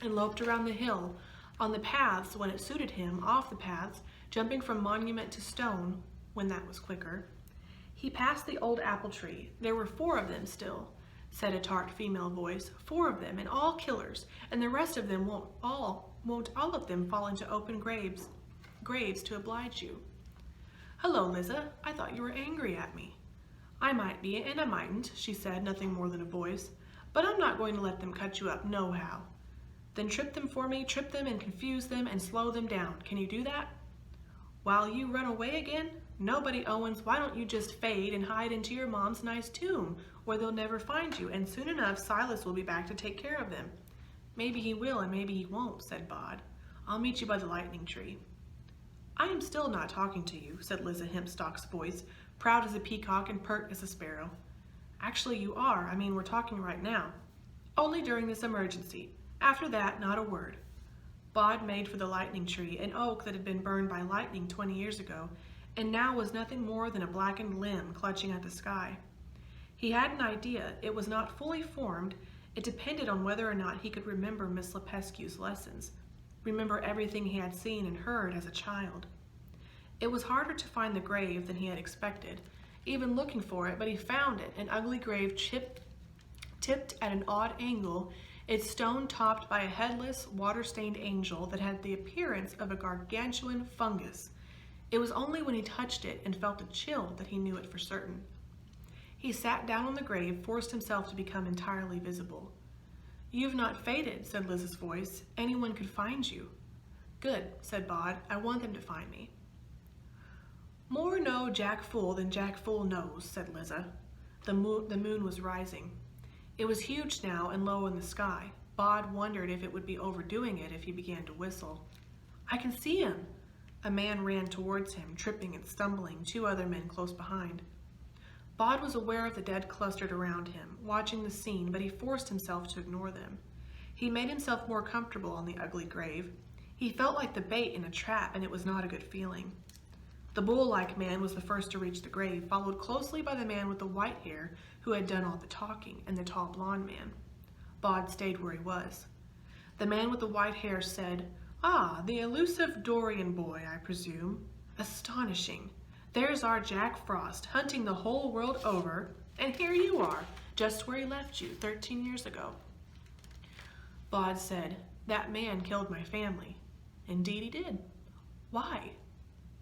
and loped around the hill, on the paths when it suited him, off the paths, jumping from monument to stone when that was quicker. He passed the old apple tree. "There were 4 of them still," said a tart female voice. "4 of them, and all killers, and the rest of them won't all of them fall into open graves to oblige you." "Hello, Liza. I thought you were angry at me." "I might be, and I mightn't," she said, nothing more than a voice. "But I'm not going to let them cut you up nohow." "Then trip them for me, trip them and confuse them and slow them down. Can you do that?" "While you run away again? Nobody, Owens, why don't you just fade and hide into your mom's nice tomb, where they'll never find you, and soon enough Silas will be back to take care of them." "Maybe he will and maybe he won't," said Bod. "I'll meet you by the lightning tree." "I am still not talking to you," said Liza Hempstock's voice, proud as a peacock and pert as a sparrow. "Actually, you are. I mean, we're talking right now. Only during this emergency. After that, not a word." Bod made for the lightning tree, an oak that had been burned by lightning 20 years ago, and now was nothing more than a blackened limb clutching at the sky. He had an idea. It was not fully formed. It depended on whether or not he could remember Miss Lepescue's lessons, remember everything he had seen and heard as a child. It was harder to find the grave than he had expected, even looking for it, but he found it, an ugly grave tipped at an odd angle, its stone topped by a headless, water-stained angel that had the appearance of a gargantuan fungus. It was only when he touched it and felt a chill that he knew it for certain. He sat down on the grave, forced himself to become entirely visible. "You've not faded," said Liz's voice. "Anyone could find you." "Good," said Bod. "I want them to find me." "More know Jack Fool than Jack Fool knows," said Liza. The moon was rising. It was huge now and low in the sky. Bod wondered if it would be overdoing it if he began to whistle. "I can see him!" A man ran towards him, tripping and stumbling, 2 other men close behind. Bod was aware of the dead clustered around him, watching the scene, but he forced himself to ignore them. He made himself more comfortable on the ugly grave. He felt like the bait in a trap, and it was not a good feeling. The bull-like man was the first to reach the grave, followed closely by the man with the white hair who had done all the talking, and the tall blonde man. Bod stayed where he was. The man with the white hair said, "Ah, the elusive Dorian boy, I presume. Astonishing. There's our Jack Frost, hunting the whole world over, and here you are, just where he left you 13 years ago." Bod said, "That man killed my family." "Indeed he did." "Why?"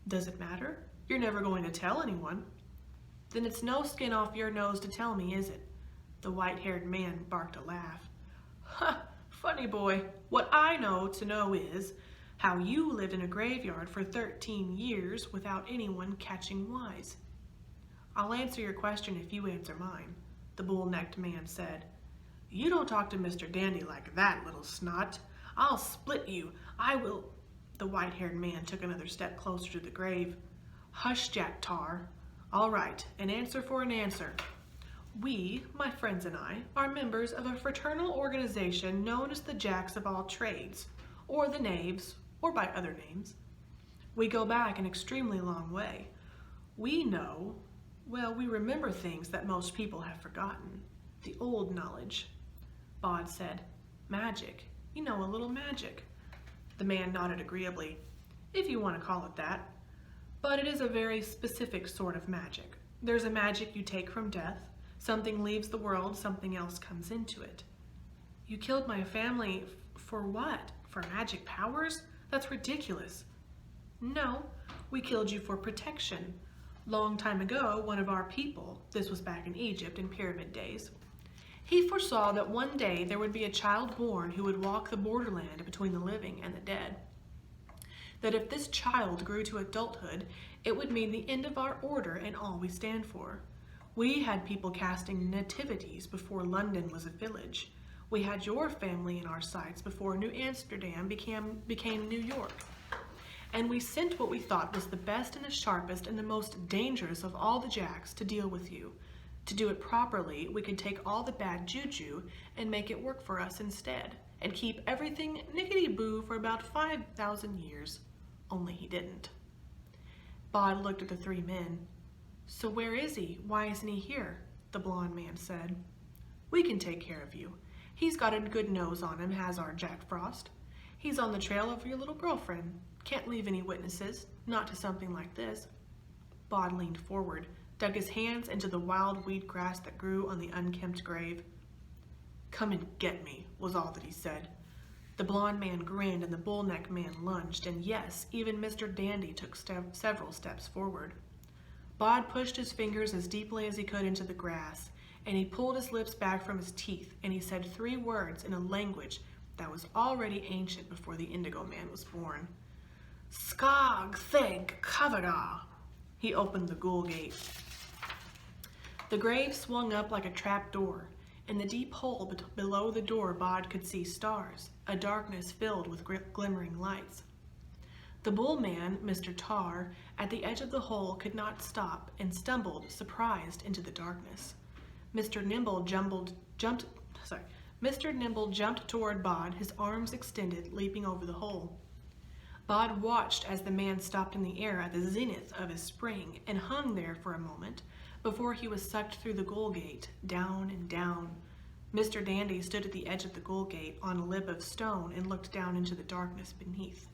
"Does it matter? You're never going to tell anyone." "Then it's no skin off your nose to tell me, is it?" The white-haired man barked a laugh. "Ha! Funny boy. What I know to know is how you lived in a graveyard for 13 years without anyone catching wise." "I'll answer your question if you answer mine," the bull-necked man said. "You don't talk to Mr. Dandy like that, little snot. I'll split you. I will." The white-haired man took another step closer to the grave. "Hush, Jack Tar. All right, an answer for an answer. We, my friends and I, are members of a fraternal organization known as the Jacks of all Trades, or the Knaves, or by other names. We go back an extremely long way. We know, well, we remember things that most people have forgotten. The old knowledge." Bod said, "Magic. You know, a little magic." The man nodded agreeably. "If you want to call it that. But it is a very specific sort of magic. There's a magic you take from death. Something leaves the world, something else comes into it." "You killed my family for what? For magic powers? That's ridiculous." "No, we killed you for protection. Long time ago, one of our people, this was back in Egypt in pyramid days, he foresaw that one day there would be a child born who would walk the borderland between the living and the dead. That if this child grew to adulthood, it would mean the end of our order and all we stand for. We had people casting nativities before London was a village. We had your family in our sights before New Amsterdam became New York. And we sent what we thought was the best and the sharpest and the most dangerous of all the Jacks to deal with you. To do it properly, we could take all the bad juju and make it work for us instead, and keep everything nickety-boo for about 5,000 years. Only he didn't." Bod looked at the three men. "So where is he? Why isn't he here?" the blonde man said. "We can take care of you. He's got a good nose on him, has our Jack Frost. He's on the trail of your little girlfriend. Can't leave any witnesses, not to something like this." Bod leaned forward, dug his hands into the wild weed grass that grew on the unkempt grave. "Come and get me," was all that he said. The blonde man grinned and the bull-neck man lunged, and yes, even Mr. Dandy took several steps forward. Bod pushed his fingers as deeply as he could into the grass, and he pulled his lips back from his teeth, and he said 3 words in a language that was already ancient before the Indigo Man was born. "Skog theg kavada." He opened the ghoul gate. The grave swung up like a trap door. In the deep hole below the door, Bod could see stars, a darkness filled with glimmering lights. The bull man, Mr. Tar, at the edge of the hole could not stop and stumbled, surprised, into the darkness. Mr. Nimble jumped toward Bod, his arms extended, leaping over the hole. Bod watched as the man stopped in the air at the zenith of his spring and hung there for a moment before he was sucked through the ghoul gate, down and down. Mr. Dandy stood at the edge of the ghoul gate on a lip of stone and looked down into the darkness beneath.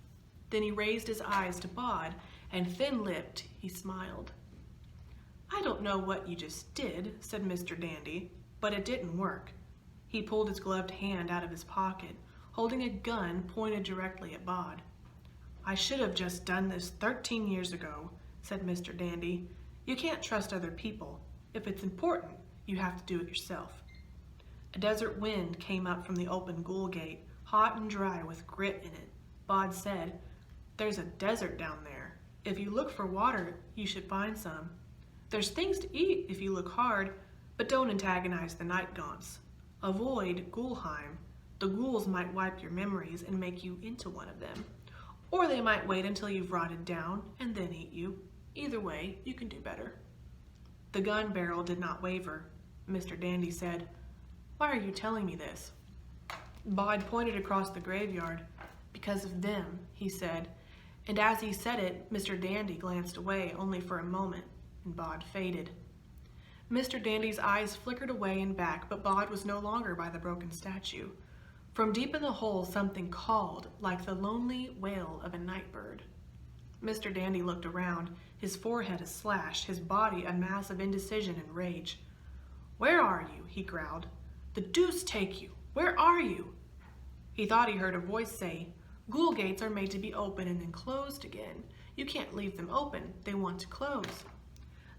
Then he raised his eyes to Bod, and thin-lipped, he smiled. "I don't know what you just did," said Mr. Dandy, "but it didn't work." He pulled his gloved hand out of his pocket, holding a gun pointed directly at Bod. "I should have just done this 13 years ago," said Mr. Dandy. "You can't trust other people. If it's important, you have to do it yourself." A desert wind came up from the open ghoul gate, hot and dry with grit in it. Bod said, "There's a desert down there. If you look for water, you should find some. There's things to eat if you look hard, but don't antagonize the night gaunts. Avoid Ghoulheim. The ghouls might wipe your memories and make you into one of them. Or they might wait until you've rotted down and then eat you. Either way, you can do better." The gun barrel did not waver. Mr. Dandy said, "Why are you telling me this?" Bod pointed across the graveyard. "Because of them," he said, and as he said it, Mr. Dandy glanced away only for a moment, and Bod faded. Mr. Dandy's eyes flickered away and back, but Bod was no longer by the broken statue. From deep in the hole, something called, like the lonely wail of a night bird. Mr. Dandy looked around, his forehead a slash, his body a mass of indecision and rage. "Where are you?" he growled. "The deuce take you! Where are you?" He thought he heard a voice say, "Ghoul gates are made to be open and then closed again. You can't leave them open. They want to close."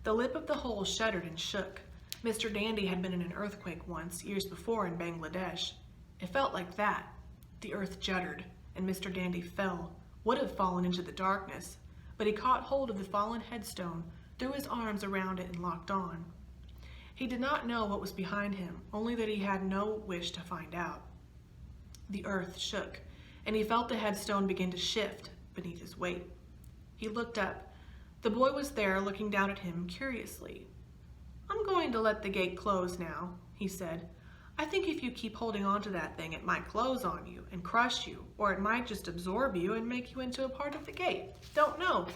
The lip of the hole shuddered and shook. Mr. Dandy had been in an earthquake once, years before in Bangladesh. It felt like that. The earth juddered, and Mr. Dandy fell, would have fallen into the darkness, but he caught hold of the fallen headstone, threw his arms around it, and locked on. He did not know what was behind him, only that he had no wish to find out. The earth shook, and he felt the headstone begin to shift beneath his weight. He looked up. The boy was there, looking down at him curiously. "I'm going to let the gate close now," he said. "I think if you keep holding on to that thing, it might close on you and crush you, or it might just absorb you and make you into a part of the gate. Don't know.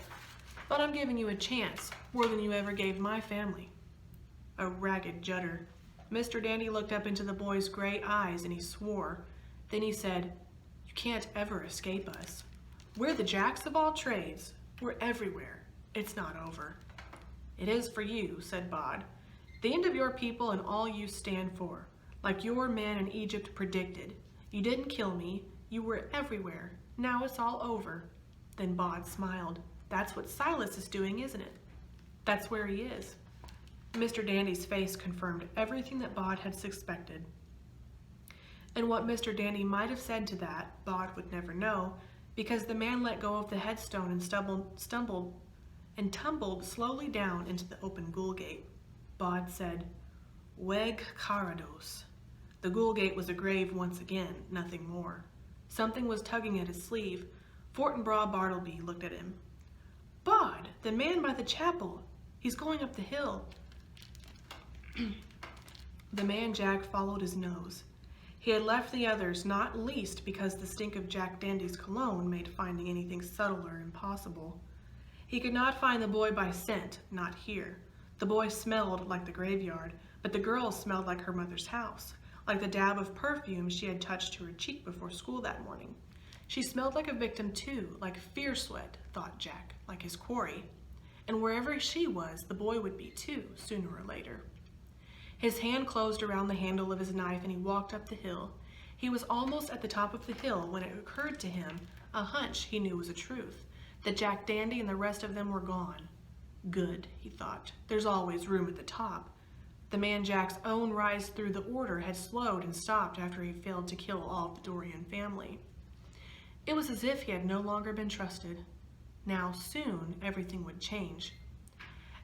But I'm giving you a chance, more than you ever gave my family." A ragged judder. Mr. Dandy looked up into the boy's gray eyes and he swore. Then he said, "You can't ever escape us. We're the jacks of all trades. We're everywhere. It's not over." "It is for you," said Bod. "The end of your people and all you stand for. Like your men in Egypt predicted. You didn't kill me. You were everywhere. Now it's all over." Then Bod smiled. "That's what Silas is doing, isn't it?" "That's where he is." Mr. Dandy's face confirmed everything that Bod had suspected. And what Mr. Dandy might have said to that, Bod would never know, because the man let go of the headstone and stumbled and tumbled slowly down into the open ghoul gate. Bod said, "Weg Carados." The ghoul gate was a grave once again, nothing more. Something was tugging at his sleeve. Fortinbras Bartleby looked at him. "Bod, the man by the chapel. He's going up the hill." The man Jack followed his nose. He had left the others, not least because the stink of Jack Dandy's cologne made finding anything subtler impossible. He could not find the boy by scent, not here. The boy smelled like the graveyard, but the girl smelled like her mother's house, like the dab of perfume she had touched to her cheek before school that morning. She smelled like a victim too, like fear sweat, thought Jack, like his quarry. And wherever she was, the boy would be too, sooner or later. His hand closed around the handle of his knife and he walked up the hill. He was almost at the top of the hill when it occurred to him, a hunch he knew was a truth, that Jack Dandy and the rest of them were gone. Good, he thought. There's always room at the top. The man Jack's own rise through the order had slowed and stopped after he failed to kill all of the Dorian family. It was as if he had no longer been trusted. Now, soon, everything would change.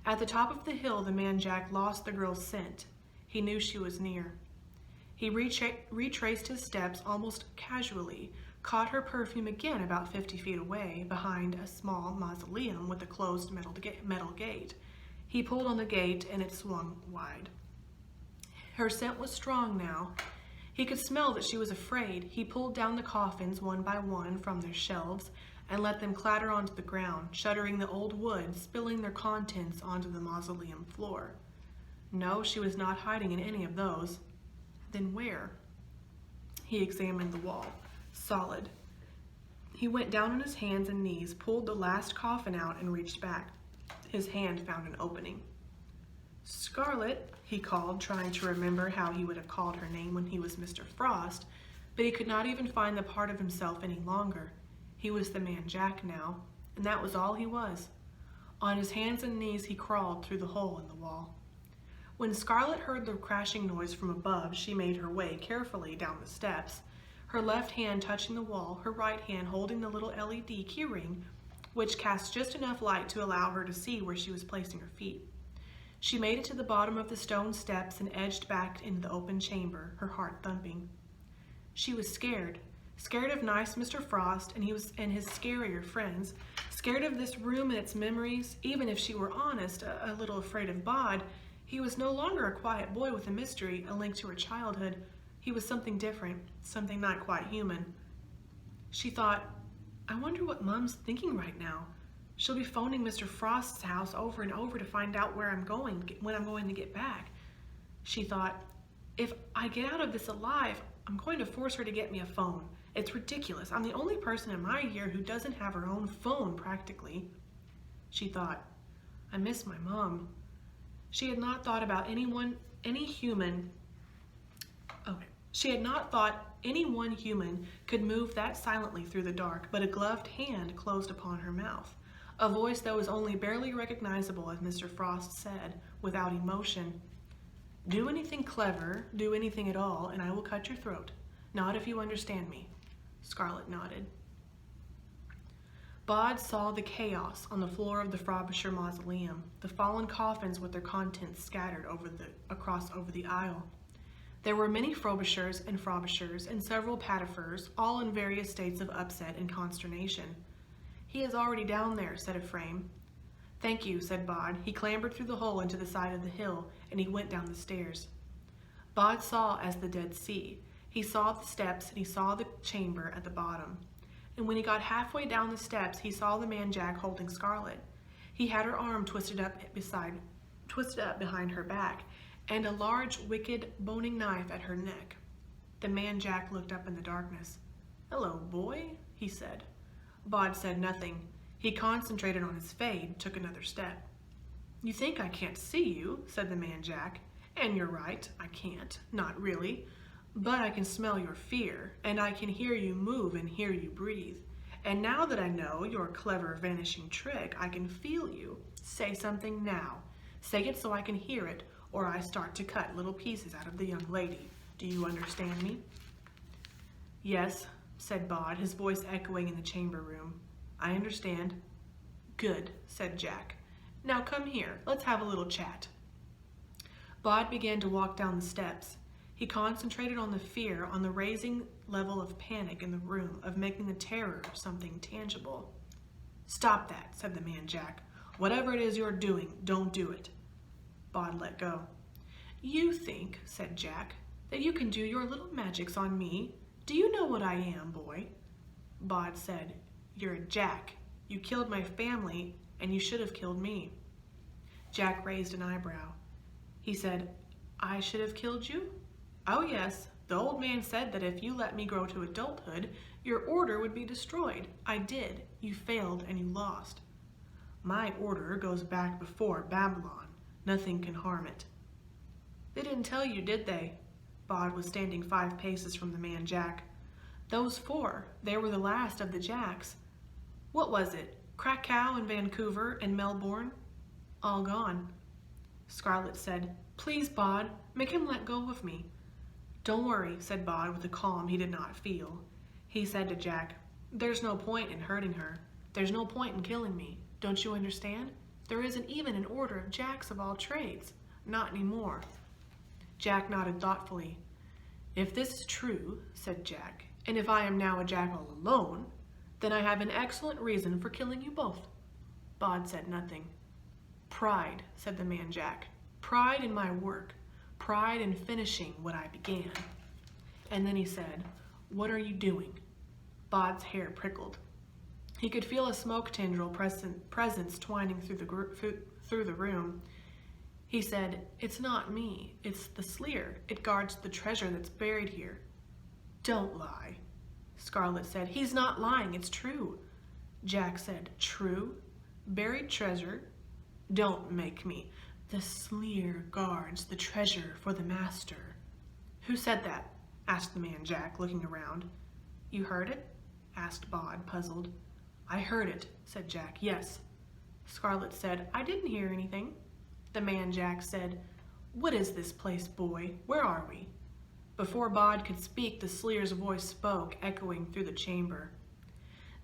At the top of the hill, the man Jack lost the girl's scent. He knew she was near. He retraced his steps almost casually, caught her perfume again about 50 feet away, behind a small mausoleum with a closed metal gate. He pulled on the gate and it swung wide. Her scent was strong now. He could smell that she was afraid. He pulled down the coffins one by one from their shelves and let them clatter onto the ground, shuddering the old wood, spilling their contents onto the mausoleum floor. No, she was not hiding in any of those. Then where? He examined the wall. Solid. He went down on his hands and knees, pulled the last coffin out, and reached back. His hand found an opening. "Scarlet," he called, trying to remember how he would have called her name when he was Mr. Frost, but he could not even find the part of himself any longer. He was the man Jack now, and that was all he was. On his hands and knees he crawled through the hole in the wall. When Scarlet heard the crashing noise from above, she made her way carefully down the steps, her left hand touching the wall, her right hand holding the little LED keyring, which cast just enough light to allow her to see where she was placing her feet. She made it to the bottom of the stone steps and edged back into the open chamber, her heart thumping. She was scared of nice Mr. Frost and his scarier friends, scared of this room and its memories, even if she were honest, a little afraid of Bod, He was no longer a quiet boy with a mystery, a link to her childhood. He was something different, something not quite human. She thought, I wonder what Mom's thinking right now. She'll be phoning Mr. Frost's house over and over to find out where I'm going, when I'm going to get back. She thought, if I get out of this alive, I'm going to force her to get me a phone. It's ridiculous. I'm the only person in my year who doesn't have her own phone, practically. She thought, I miss my mom. She had not thought about She had not thought any one human could move that silently through the dark, but a gloved hand closed upon her mouth. A voice that was only barely recognizable, as Mr. Frost said, without emotion. Do anything clever, do anything at all, and I will cut your throat. Not if you understand me. Scarlet nodded. Bod saw the chaos on the floor of the Frobisher mausoleum, the fallen coffins with their contents scattered across the aisle. There were many Frobishers and several Patifers, all in various states of upset and consternation. He is already down there, said Ephraim. Thank you, said Bod. He clambered through the hole into the side of the hill, and he went down the stairs. Bod saw as the dead see. He saw the steps, and he saw the chamber at the bottom. And when he got halfway down the steps, he saw the man Jack holding Scarlet. He had her arm twisted up behind her back, and a large, wicked, boning knife at her neck. The man Jack looked up in the darkness. Hello, boy, he said. Bod said nothing. He concentrated on his fade, took another step. You think I can't see you, said the man Jack. And you're right, I can't, not really. But I can smell your fear, and I can hear you move and hear you breathe. And now that I know your clever vanishing trick, I can feel you. Say something now. Say it so I can hear it, or I start to cut little pieces out of the young lady. Do you understand me? Yes, said Bod, his voice echoing in the chamber room. I understand. Good, said Jack. Now come here, let's have a little chat. Bod began to walk down the steps. He concentrated on the fear, on the raising level of panic in the room, of making the terror something tangible. Stop that, said the man Jack. Whatever it is you're doing, don't do it. Bod let go. You think, said Jack, that you can do your little magics on me? Do you know what I am, boy? Bod said, You're a Jack. You killed my family, and you should have killed me. Jack raised an eyebrow. He said, I should have killed you? Oh yes, the old man said that if you let me grow to adulthood, your order would be destroyed. I did. You failed and you lost. My order goes back before Babylon. Nothing can harm it. They didn't tell you, did they? Bod was standing 5 paces from the man Jack. Those 4, they were the last of the Jacks. What was it? Krakow and Vancouver and Melbourne? All gone. Scarlet said, Please, Bod, make him let go of me. Don't worry, said Bod with a calm he did not feel. He said to Jack, There's no point in hurting her. There's no point in killing me. Don't you understand? There isn't even an order of Jacks of all trades. Not anymore. Jack nodded thoughtfully. If this is true, said Jack, and if I am now a Jack all alone, then I have an excellent reason for killing you both. Bod said nothing. Pride, said the man Jack. Pride in my work. Pride in finishing what I began. And then he said, What are you doing? Bod's hair prickled. He could feel a smoke tendril presence twining through the room. He said, It's not me. It's the Sleer. It guards the treasure that's buried here. Don't lie. Scarlet said, He's not lying. It's true. Jack said, True? Buried treasure? Don't make me. The Sleer guards the treasure for the master. Who said that? Asked the man Jack, looking around. You heard it? Asked Bod, puzzled. I heard it, said Jack. Yes. Scarlet said, I didn't hear anything. The man Jack said, What is this place, boy? Where are we? Before Bod could speak, the Sleer's voice spoke, echoing through the chamber.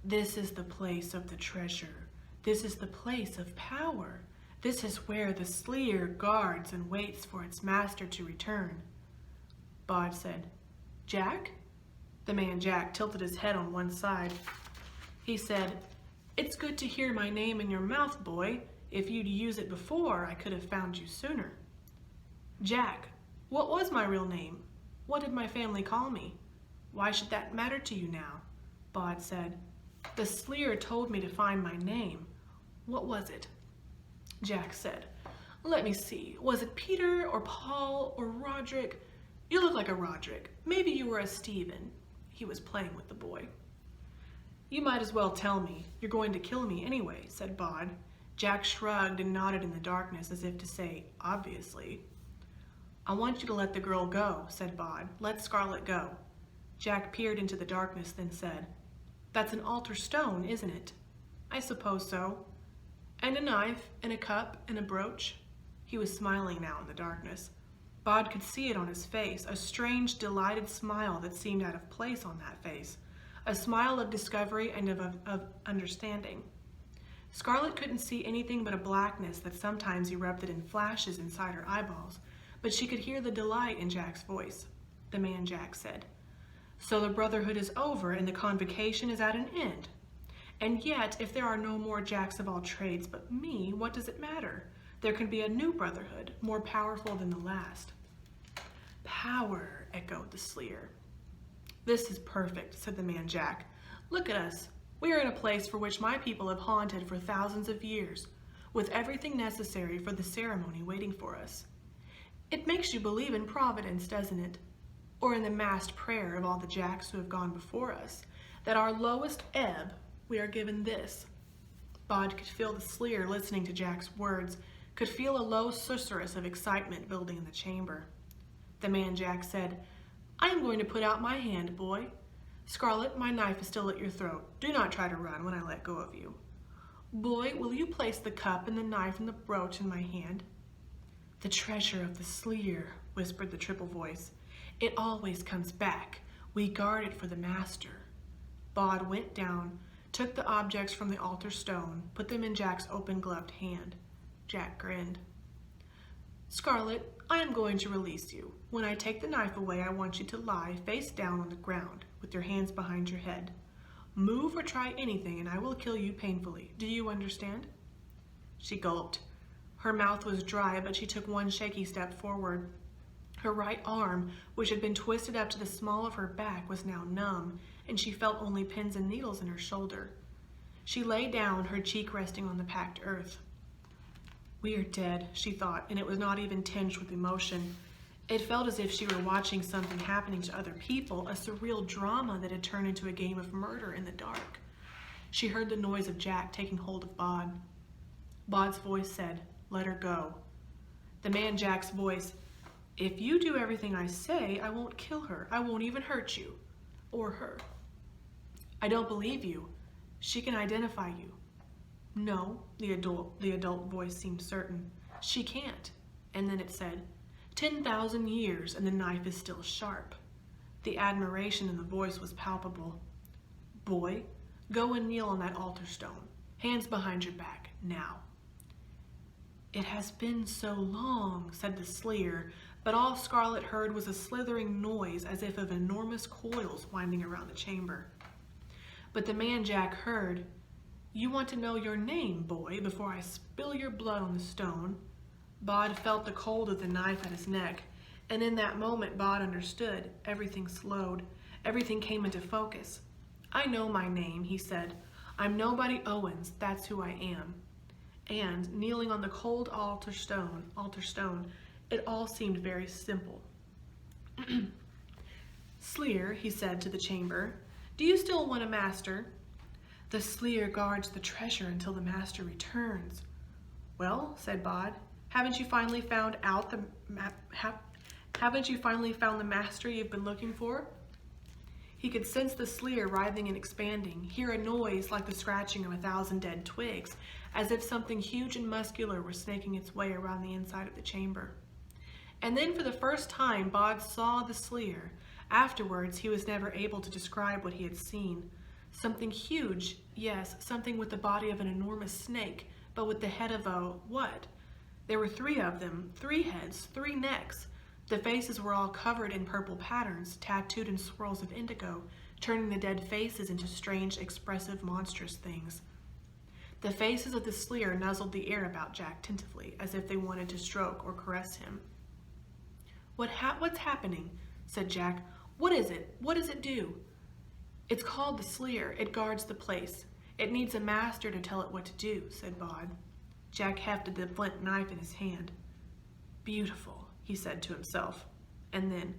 This is the place of the treasure. This is the place of power. This is where the Sleer guards and waits for its master to return. Bod said, Jack? The man Jack tilted his head on one side. He said, It's good to hear my name in your mouth, boy. If you'd used it before, I could have found you sooner. Jack, what was my real name? What did my family call me? Why should that matter to you now? Bod said. The Sleer told me to find my name. What was it? Jack said, let me see. Was it Peter or Paul or Roderick? You look like a Roderick. Maybe you were a Stephen. He was playing with the boy. You might as well tell me. You're going to kill me anyway, said Bod. Jack shrugged and nodded in the darkness as if to say, obviously. I want you to let the girl go, said Bod. Let Scarlet go. Jack peered into the darkness, then said, That's an altar stone, isn't it? I suppose so. And a knife, and a cup, and a brooch. He was smiling now in the darkness. Bod could see it on his face, a strange, delighted smile that seemed out of place on that face, a smile of discovery and of understanding. Scarlet couldn't see anything but a blackness that sometimes erupted in flashes inside her eyeballs, but she could hear the delight in Jack's voice. The man Jack said, So the brotherhood is over and the convocation is at an end. And yet, if there are no more Jacks of all trades but me, what does it matter? There can be a new brotherhood, more powerful than the last. Power, echoed the Sleer. This is perfect, said the man Jack. Look at us. We are in a place for which my people have haunted for thousands of years, with everything necessary for the ceremony waiting for us. It makes you believe in Providence, doesn't it? Or in the massed prayer of all the Jacks who have gone before us, that our lowest ebb, we are given this. Bod could feel the Sleer listening to Jack's words, could feel a low susurrus of excitement building in the chamber. The man Jack said, I am going to put out my hand, boy. Scarlet, my knife is still at your throat. Do not try to run when I let go of you. Boy, will you place the cup and the knife and the brooch in my hand? The treasure of the Sleer, whispered the triple voice. It always comes back. We guard it for the master. Bod went down, took the objects from the altar stone, put them in Jack's open-gloved hand. Jack grinned. Scarlet, I am going to release you. When I take the knife away, I want you to lie face down on the ground, with your hands behind your head. Move or try anything, and I will kill you painfully. Do you understand? She gulped. Her mouth was dry, but she took one shaky step forward. Her right arm, which had been twisted up to the small of her back, was now numb, and she felt only pins and needles in her shoulder. She lay down, her cheek resting on the packed earth. We are dead, she thought, and it was not even tinged with emotion. It felt as if she were watching something happening to other people, a surreal drama that had turned into a game of murder in the dark. She heard the noise of Jack taking hold of Bod. Bod's voice said, Let her go. The man Jack's voice, If you do everything I say, I won't kill her. I won't even hurt you. Or her. I don't believe you. She can identify you. No, the adult voice seemed certain. She can't. And then it said, 10,000 years and the knife is still sharp. The admiration in the voice was palpable. Boy, go and kneel on that altar stone. Hands behind your back, now. It has been so long, said the Sleer, but all Scarlet heard was a slithering noise as if of enormous coils winding around the chamber. But the man Jack heard, You want to know your name, boy, before I spill your blood on the stone? Bod felt the cold of the knife at his neck, and in that moment Bod understood. Everything slowed. Everything came into focus. I know my name, he said. I'm nobody Owens, that's who I am. And, kneeling on the cold altar stone, it all seemed very simple. Sleer, he said to the chamber, do you still want a master? The Sleer guards the treasure until the master returns. Well, said Bod, haven't you finally found the master you've been looking for? He could sense the Sleer writhing and expanding, hear a noise like the scratching of 1,000 dead twigs, as if something huge and muscular were snaking its way around the inside of the chamber. And then for the first time, Bod saw the Sleer. Afterwards, he was never able to describe what he had seen. Something huge, yes, something with the body of an enormous snake, but with the head of a what? There were 3 of them, 3 heads, 3 necks. The faces were all covered in purple patterns, tattooed in swirls of indigo, turning the dead faces into strange, expressive, monstrous things. The faces of the Sleer nuzzled the air about Jack tentatively, as if they wanted to stroke or caress him. What's happening?" said Jack. "What is it? What does it do?" "It's called the Sleer. It guards the place. It needs a master to tell it what to do," said Bod. Jack hefted the flint knife in his hand. "Beautiful," he said to himself. And then,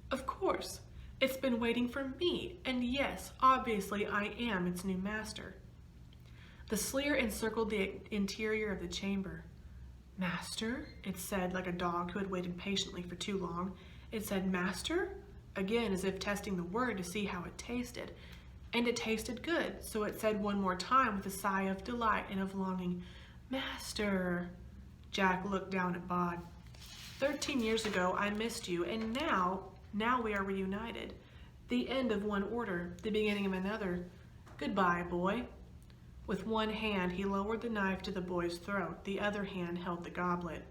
"Of course, it's been waiting for me, and yes, obviously I am its new master." The Sleer encircled the interior of the chamber. "Master?" it said, like a dog who had waited patiently for too long. It said, "Master?" again, as if testing the word to see how it tasted. And it tasted good, so it said one more time with a sigh of delight and of longing, "Master." Jack looked down at Bod. 13 years ago I missed you, and now we are reunited. The end of one order, the beginning of another. Goodbye, boy." With one hand he lowered the knife to the boy's throat, the other hand held the goblet.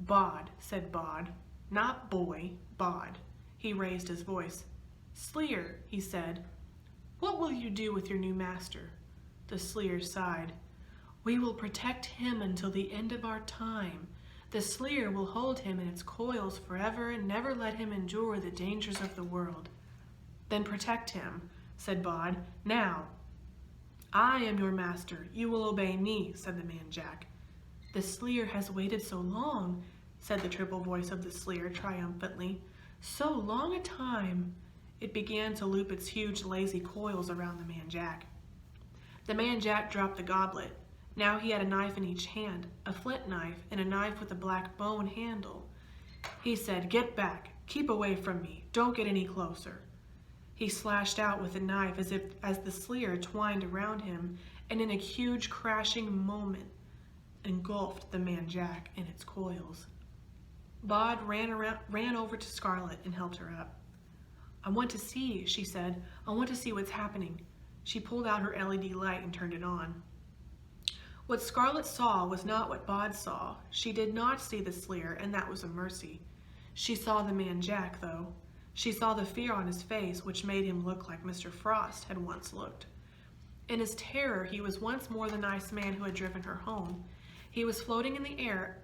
"Bod," said Bod. "Not boy, Bod." He raised his voice. "Sleer," he said. "What will you do with your new master?" The Sleer sighed. "We will protect him until the end of our time. The Sleer will hold him in its coils forever and never let him endure the dangers of the world." "Then protect him," said Bod. "Now." "I am your master. You will obey me," said the man Jack. "The Sleer has waited so long," said the triple voice of the Sleer triumphantly. "So long a time." It began to loop its huge lazy coils around the man Jack. The man Jack dropped the goblet. Now he had a knife in each hand, a flint knife and a knife with a black bone handle. He said, "Get back. Keep away from me. Don't get any closer." He slashed out with the knife as the Sleer twined around him, and in a huge crashing moment engulfed the man Jack in its coils. Bod ran over to Scarlet and helped her up. "I want to see," she said. "I want to see what's happening." She pulled out her LED light and turned it on. What Scarlet saw was not what Bod saw. She did not see the Sleer, and that was a mercy. She saw the man Jack, though. She saw the fear on his face, which made him look like Mr. Frost had once looked. In his terror, he was once more the nice man who had driven her home. He was floating in the air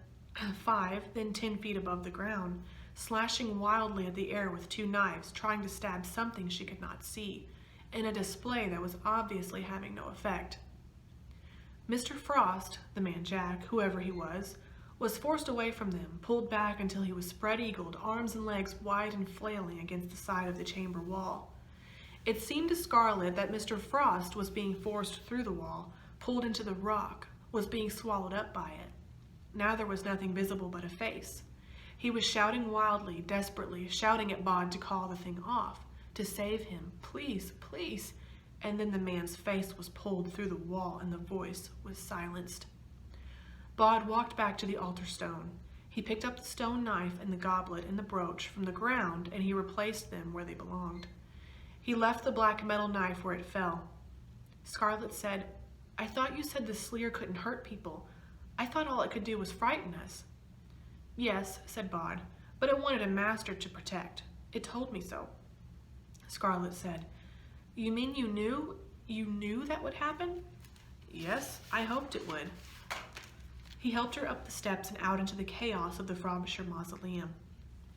5, then 10 feet above the ground, slashing wildly at the air with 2 knives, trying to stab something she could not see, in a display that was obviously having no effect. Mr. Frost, the man Jack, whoever he was forced away from them, pulled back until he was spread-eagled, arms and legs wide and flailing against the side of the chamber wall. It seemed to Scarlet that Mr. Frost was being forced through the wall, pulled into the rock, was being swallowed up by it. Now there was nothing visible but a face. He was shouting wildly, desperately, shouting at Bod to call the thing off, to save him. "Please, please." And then the man's face was pulled through the wall and the voice was silenced. Bod walked back to the altar stone. He picked up the stone knife and the goblet and the brooch from the ground, and he replaced them where they belonged. He left the black metal knife where it fell. Scarlet said, "I thought you said the Sleer couldn't hurt people. I thought all it could do was frighten us." "Yes," said Bod, "but it wanted a master to protect. It told me so." Scarlet said, "You mean you knew that would happen?" "Yes, I hoped it would." He helped her up the steps and out into the chaos of the Frobisher mausoleum.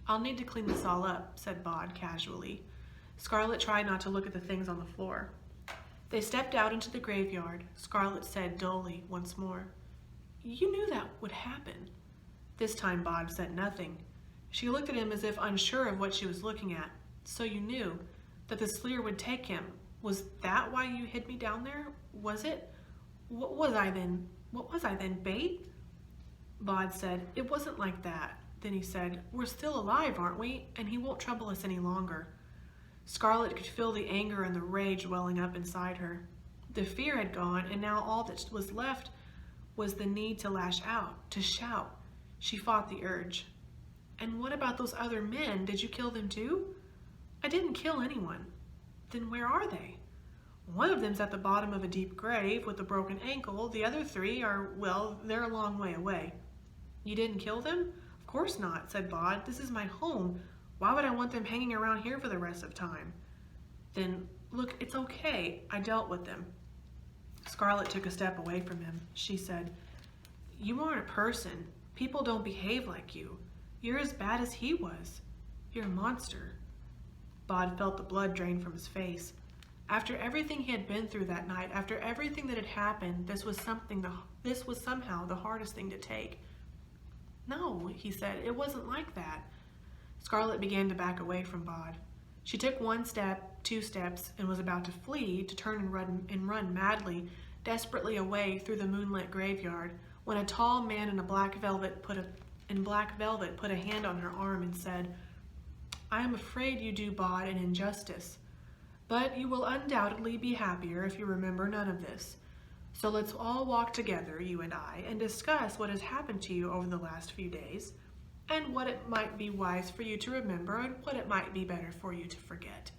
"I'll need to clean this all up," said Bod casually. Scarlet tried not to look at the things on the floor. They stepped out into the graveyard. Scarlet said dully once more, "You knew that would happen." This time Bod said nothing. She looked at him as if unsure of what she was looking at. "So you knew that the Sleer would take him. Was that why you hid me down there? Was it? What was I then, bait?" Bod said, "It wasn't like that." Then he said, "We're still alive, aren't we? And he won't trouble us any longer." Scarlet could feel the anger and the rage welling up inside her. The fear had gone, and now all that was left was the need to lash out, to shout. She fought the urge. "And what about those other men? Did you kill them too?" "I didn't kill anyone." "Then where are they?" "One of them's at the bottom of a deep grave with a broken ankle. The other 3 are, well, they're a long way away." "You didn't kill them?" "Of course not," said Bod. "This is my home. Why would I want them hanging around here for the rest of time?" "Then, look, it's okay. I dealt with them." Scarlet took a step away from him. She said, "You aren't a person. People don't behave like you. You're as bad as he was. You're a monster. Bod felt the blood drain from his face. After everything he had been through that night, after everything that had happened, this was somehow the hardest thing to take. No, he said, it wasn't like that. Scarlet began to back away from Bod. She took 1 step, 2 steps, and was about to flee, to turn and run madly, desperately away through the moonlit graveyard, when a tall man in black velvet put a hand on her arm and said, I am afraid you do Bod an injustice, but you will undoubtedly be happier if you remember none of this. So let's all walk together, you and I, and discuss what has happened to you over the last few days, and what it might be wise for you to remember and what it might be better for you to forget.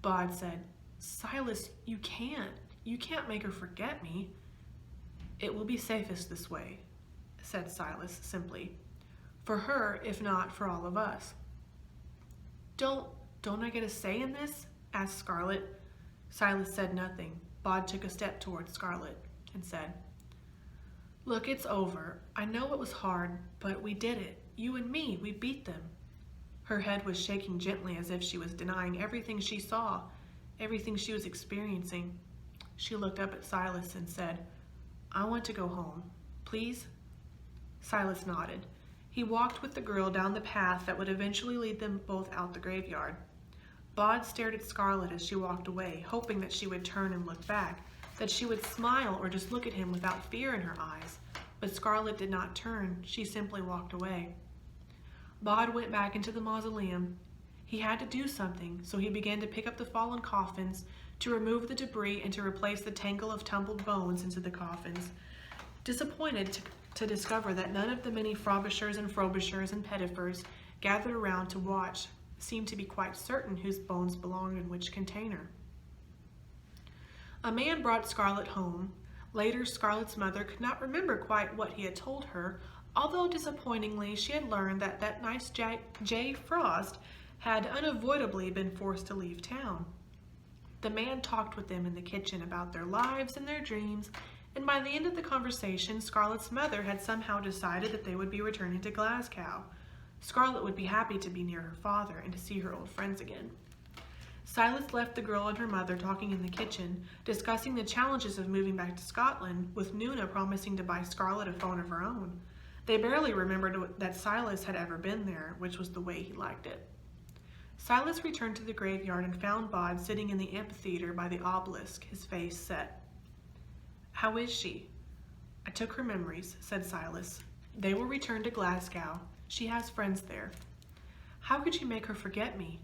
Bod said, Silas, you can't make her forget me. It will be safest this way, said Silas simply. For her, if not for all of us. Don't I get a say in this? Asked Scarlet. Silas said nothing. Bod took a step towards Scarlet and said, Look, it's over. I know it was hard, but we did it. You and me, we beat them. Her head was shaking gently as if she was denying everything she saw, everything she was experiencing. She looked up at Silas and said, I want to go home. Please? Silas nodded. He walked with the girl down the path that would eventually lead them both out the graveyard. Bod stared at Scarlet as she walked away, hoping that she would turn and look back, that she would smile or just look at him without fear in her eyes. But Scarlet did not turn. She simply walked away. Bod went back into the mausoleum. He had to do something, so he began to pick up the fallen coffins, to remove the debris and to replace the tangle of tumbled bones into the coffins. Disappointed to discover that none of the many Frobishers and Frobishers and Pettifers gathered around to watch seemed to be quite certain whose bones belonged in which container. A man brought Scarlet home. Later, Scarlet's mother could not remember quite what he had told her, although disappointingly she had learned that that nice Jay Frost had unavoidably been forced to leave town. The man talked with them in the kitchen about their lives and their dreams, and by the end of the conversation, Scarlet's mother had somehow decided that they would be returning to Glasgow. Scarlet would be happy to be near her father and to see her old friends again. Silas left the girl and her mother talking in the kitchen, discussing the challenges of moving back to Scotland, with Nuna promising to buy Scarlet a phone of her own. They barely remembered that Silas had ever been there, which was the way he liked it. Silas returned to the graveyard and found Bod sitting in the amphitheater by the obelisk, his face set. How is she? I took her memories, said Silas. They will return to Glasgow. She has friends there. How could you make her forget me?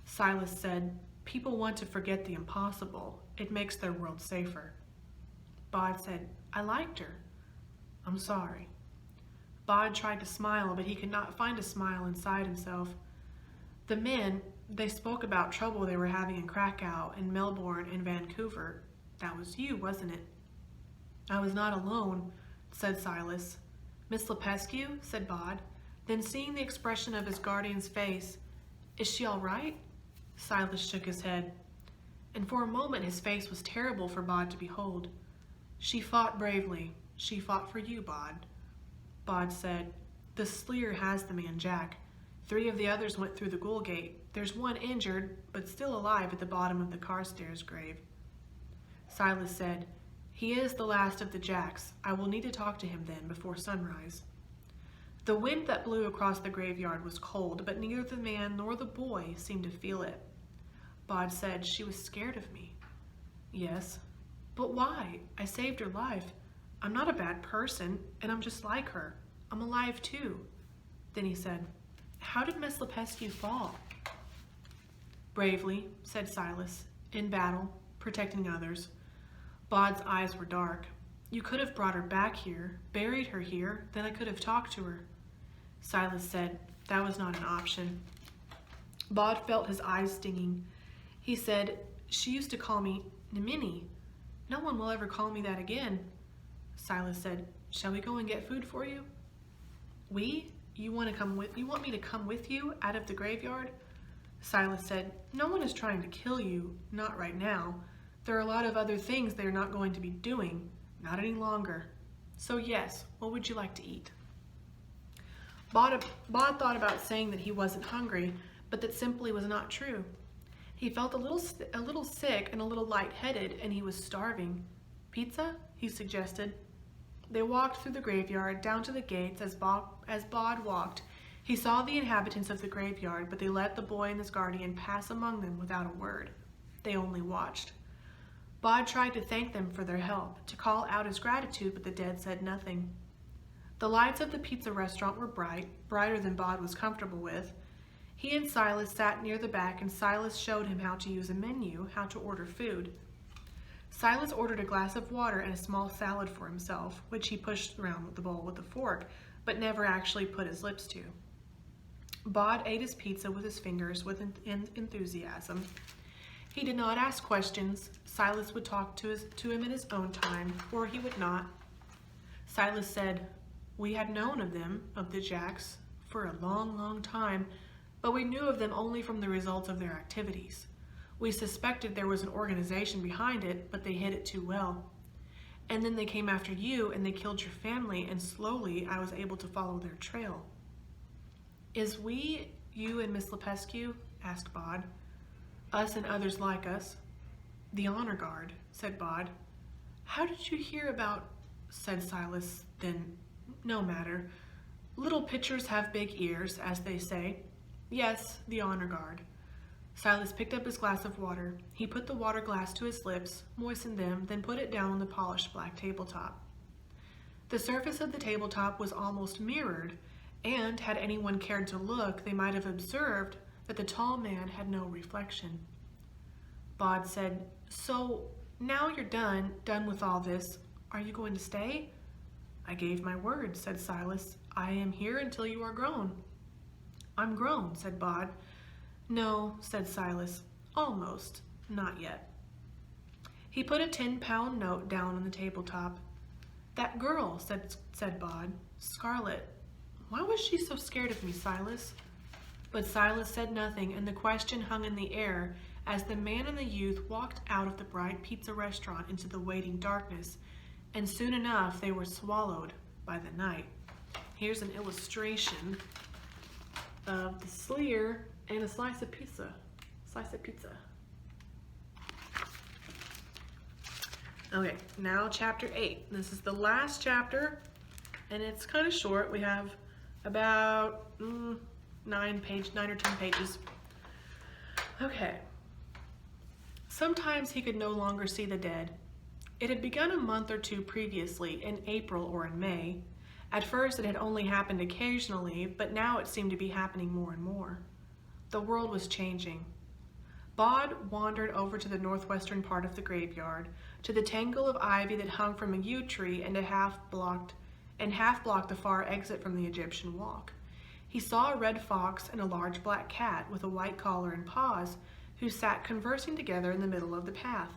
Silas said, people want to forget the impossible. It makes their world safer. Bod said, I liked her. I'm sorry. Bod tried to smile, but he could not find a smile inside himself. The men, they spoke about trouble they were having in Krakow, in Melbourne, and Vancouver. That was you, wasn't it? I was not alone, said Silas. Miss Lepescu, said Bod. Then seeing the expression of his guardian's face, is she all right? Silas shook his head, and for a moment his face was terrible for Bod to behold. She fought bravely. She fought for you, Bod. Bod said, the Sleer has the man Jack. 3 of the others went through the ghoul gate. There's one injured, but still alive at the bottom of the Carstairs grave. Silas said, he is the last of the Jacks. I will need to talk to him then before sunrise. The wind that blew across the graveyard was cold, but neither the man nor the boy seemed to feel it. Bod said, she was scared of me. Yes, but why? I saved her life. I'm not a bad person, and I'm just like her. I'm alive too. Then he said, how did Miss Lepescu fall? Bravely, said Silas, in battle, protecting others. Bod's eyes were dark. You could have brought her back here, buried her here, then I could have talked to her. Silas said, that was not an option. Bod felt his eyes stinging. He said, she used to call me Nimini. No one will ever call me that again. Silas said, shall we go and get food for you? We? You want me to come with you out of the graveyard? Silas said, no one is trying to kill you, not right now. There are a lot of other things they are not going to be doing, not any longer. So yes, what would you like to eat? Bod thought about saying that he wasn't hungry, but that simply was not true. He felt a little sick and a little lightheaded, and he was starving. Pizza? He suggested. They walked through the graveyard, down to the gates. As Bod walked, he saw the inhabitants of the graveyard, but they let the boy and his guardian pass among them without a word. They only watched. Bod tried to thank them for their help, to call out his gratitude, but the dead said nothing. The lights of the pizza restaurant were bright, brighter than Bod was comfortable with. He and Silas sat near the back, and Silas showed him how to use a menu, how to order food. Silas ordered a glass of water and a small salad for himself, which he pushed around the bowl with a fork, but never actually put his lips to. Bod ate his pizza with his fingers with enthusiasm. He did not ask questions. Silas would talk to him in his own time, or he would not. Silas said, "We had known of them, of the Jacks, for a long, long time, but we knew of them only from the results of their activities. We suspected there was an organization behind it, but they hid it too well. And then they came after you, and they killed your family, and slowly I was able to follow their trail." "Is we, you and Miss Lepescu?" asked Bod. "Us and others like us." "The honor guard," said Bod. "How did you hear about," said Silas, then, "no matter. Little pitchers have big ears, as they say. Yes, the honor guard." Silas picked up his glass of water. He put the water glass to his lips, moistened them, then put it down on the polished black tabletop. The surface of the tabletop was almost mirrored, and had anyone cared to look, they might have observed that the tall man had no reflection. Bod said, "So, now you're done with all this, are you going to stay?" "I gave my word," said Silas. "I am here until you are grown." "I'm grown," said Bod. "No," said Silas. "Almost. Not yet." He put a 10-pound note down on the tabletop. "That girl," said Bod. "Scarlet. Why was she so scared of me, Silas?" But Silas said nothing, and the question hung in the air as the man and the youth walked out of the bright pizza restaurant into the waiting darkness, and soon enough they were swallowed by the night. Here's an illustration of the Sleer and a slice of pizza. Okay, now chapter 8. This is the last chapter, and it's kind of short. We have about 9 or 10 pages. Okay. Sometimes he could no longer see the dead. It had begun a month or two previously, in April or in May. At first it had only happened occasionally, but now it seemed to be happening more and more. The world was changing. Bod wandered over to the northwestern part of the graveyard, to the tangle of ivy that hung from a yew tree and half blocked the far exit from the Egyptian walk. He saw a red fox and a large black cat with a white collar and paws, who sat conversing together in the middle of the path.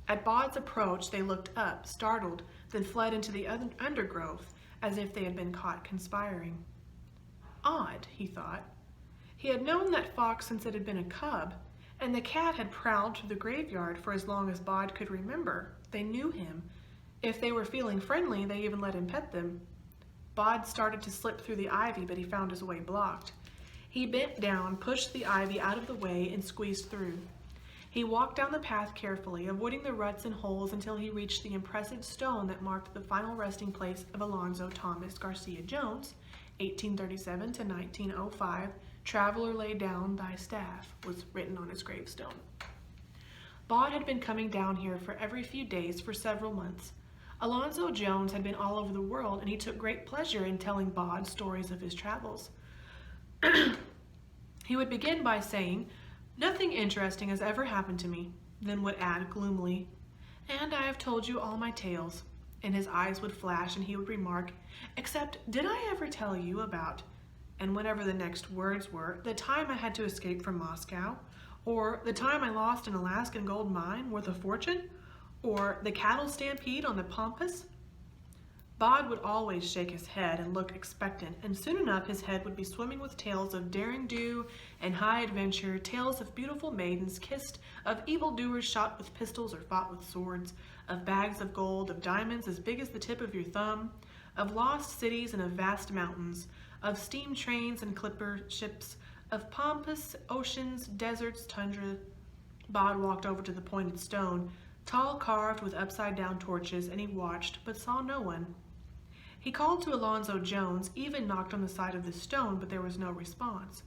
At Bod's approach they looked up, startled, then fled into the undergrowth, as if they had been caught conspiring. Odd, he thought. He had known that fox since it had been a cub, and the cat had prowled through the graveyard for as long as Bod could remember. They knew him. If they were feeling friendly, they even let him pet them. Bod started to slip through the ivy, but he found his way blocked. He bent down, pushed the ivy out of the way, and squeezed through. He walked down the path carefully, avoiding the ruts and holes until he reached the impressive stone that marked the final resting place of Alonzo Thomas Garcia Jones, 1837 to 1905. "Traveler, lay down thy staff," was written on his gravestone. Bod had been coming down here for every few days for several months. Alonzo Jones had been all over the world, and he took great pleasure in telling Bod stories of his travels. He would begin by saying, "Nothing interesting has ever happened to me," then would add gloomily, "And I have told you all my tales," and his eyes would flash and he would remark, "Except, did I ever tell you about," and whatever the next words were, "the time I had to escape from Moscow," or "the time I lost an Alaskan gold mine worth a fortune," or "the cattle stampede on the Pampas"? Bod would always shake his head and look expectant, and soon enough his head would be swimming with tales of daring do and high adventure, tales of beautiful maidens kissed, of evildoers shot with pistols or fought with swords, of bags of gold, of diamonds as big as the tip of your thumb, of lost cities and of vast mountains, of steam trains and clipper ships, of pompous oceans, deserts, tundra. Bod walked over to the pointed stone, tall, carved with upside-down torches, and he watched, but saw no one. He called to Alonzo Jones, even knocked on the side of the stone, but there was no response.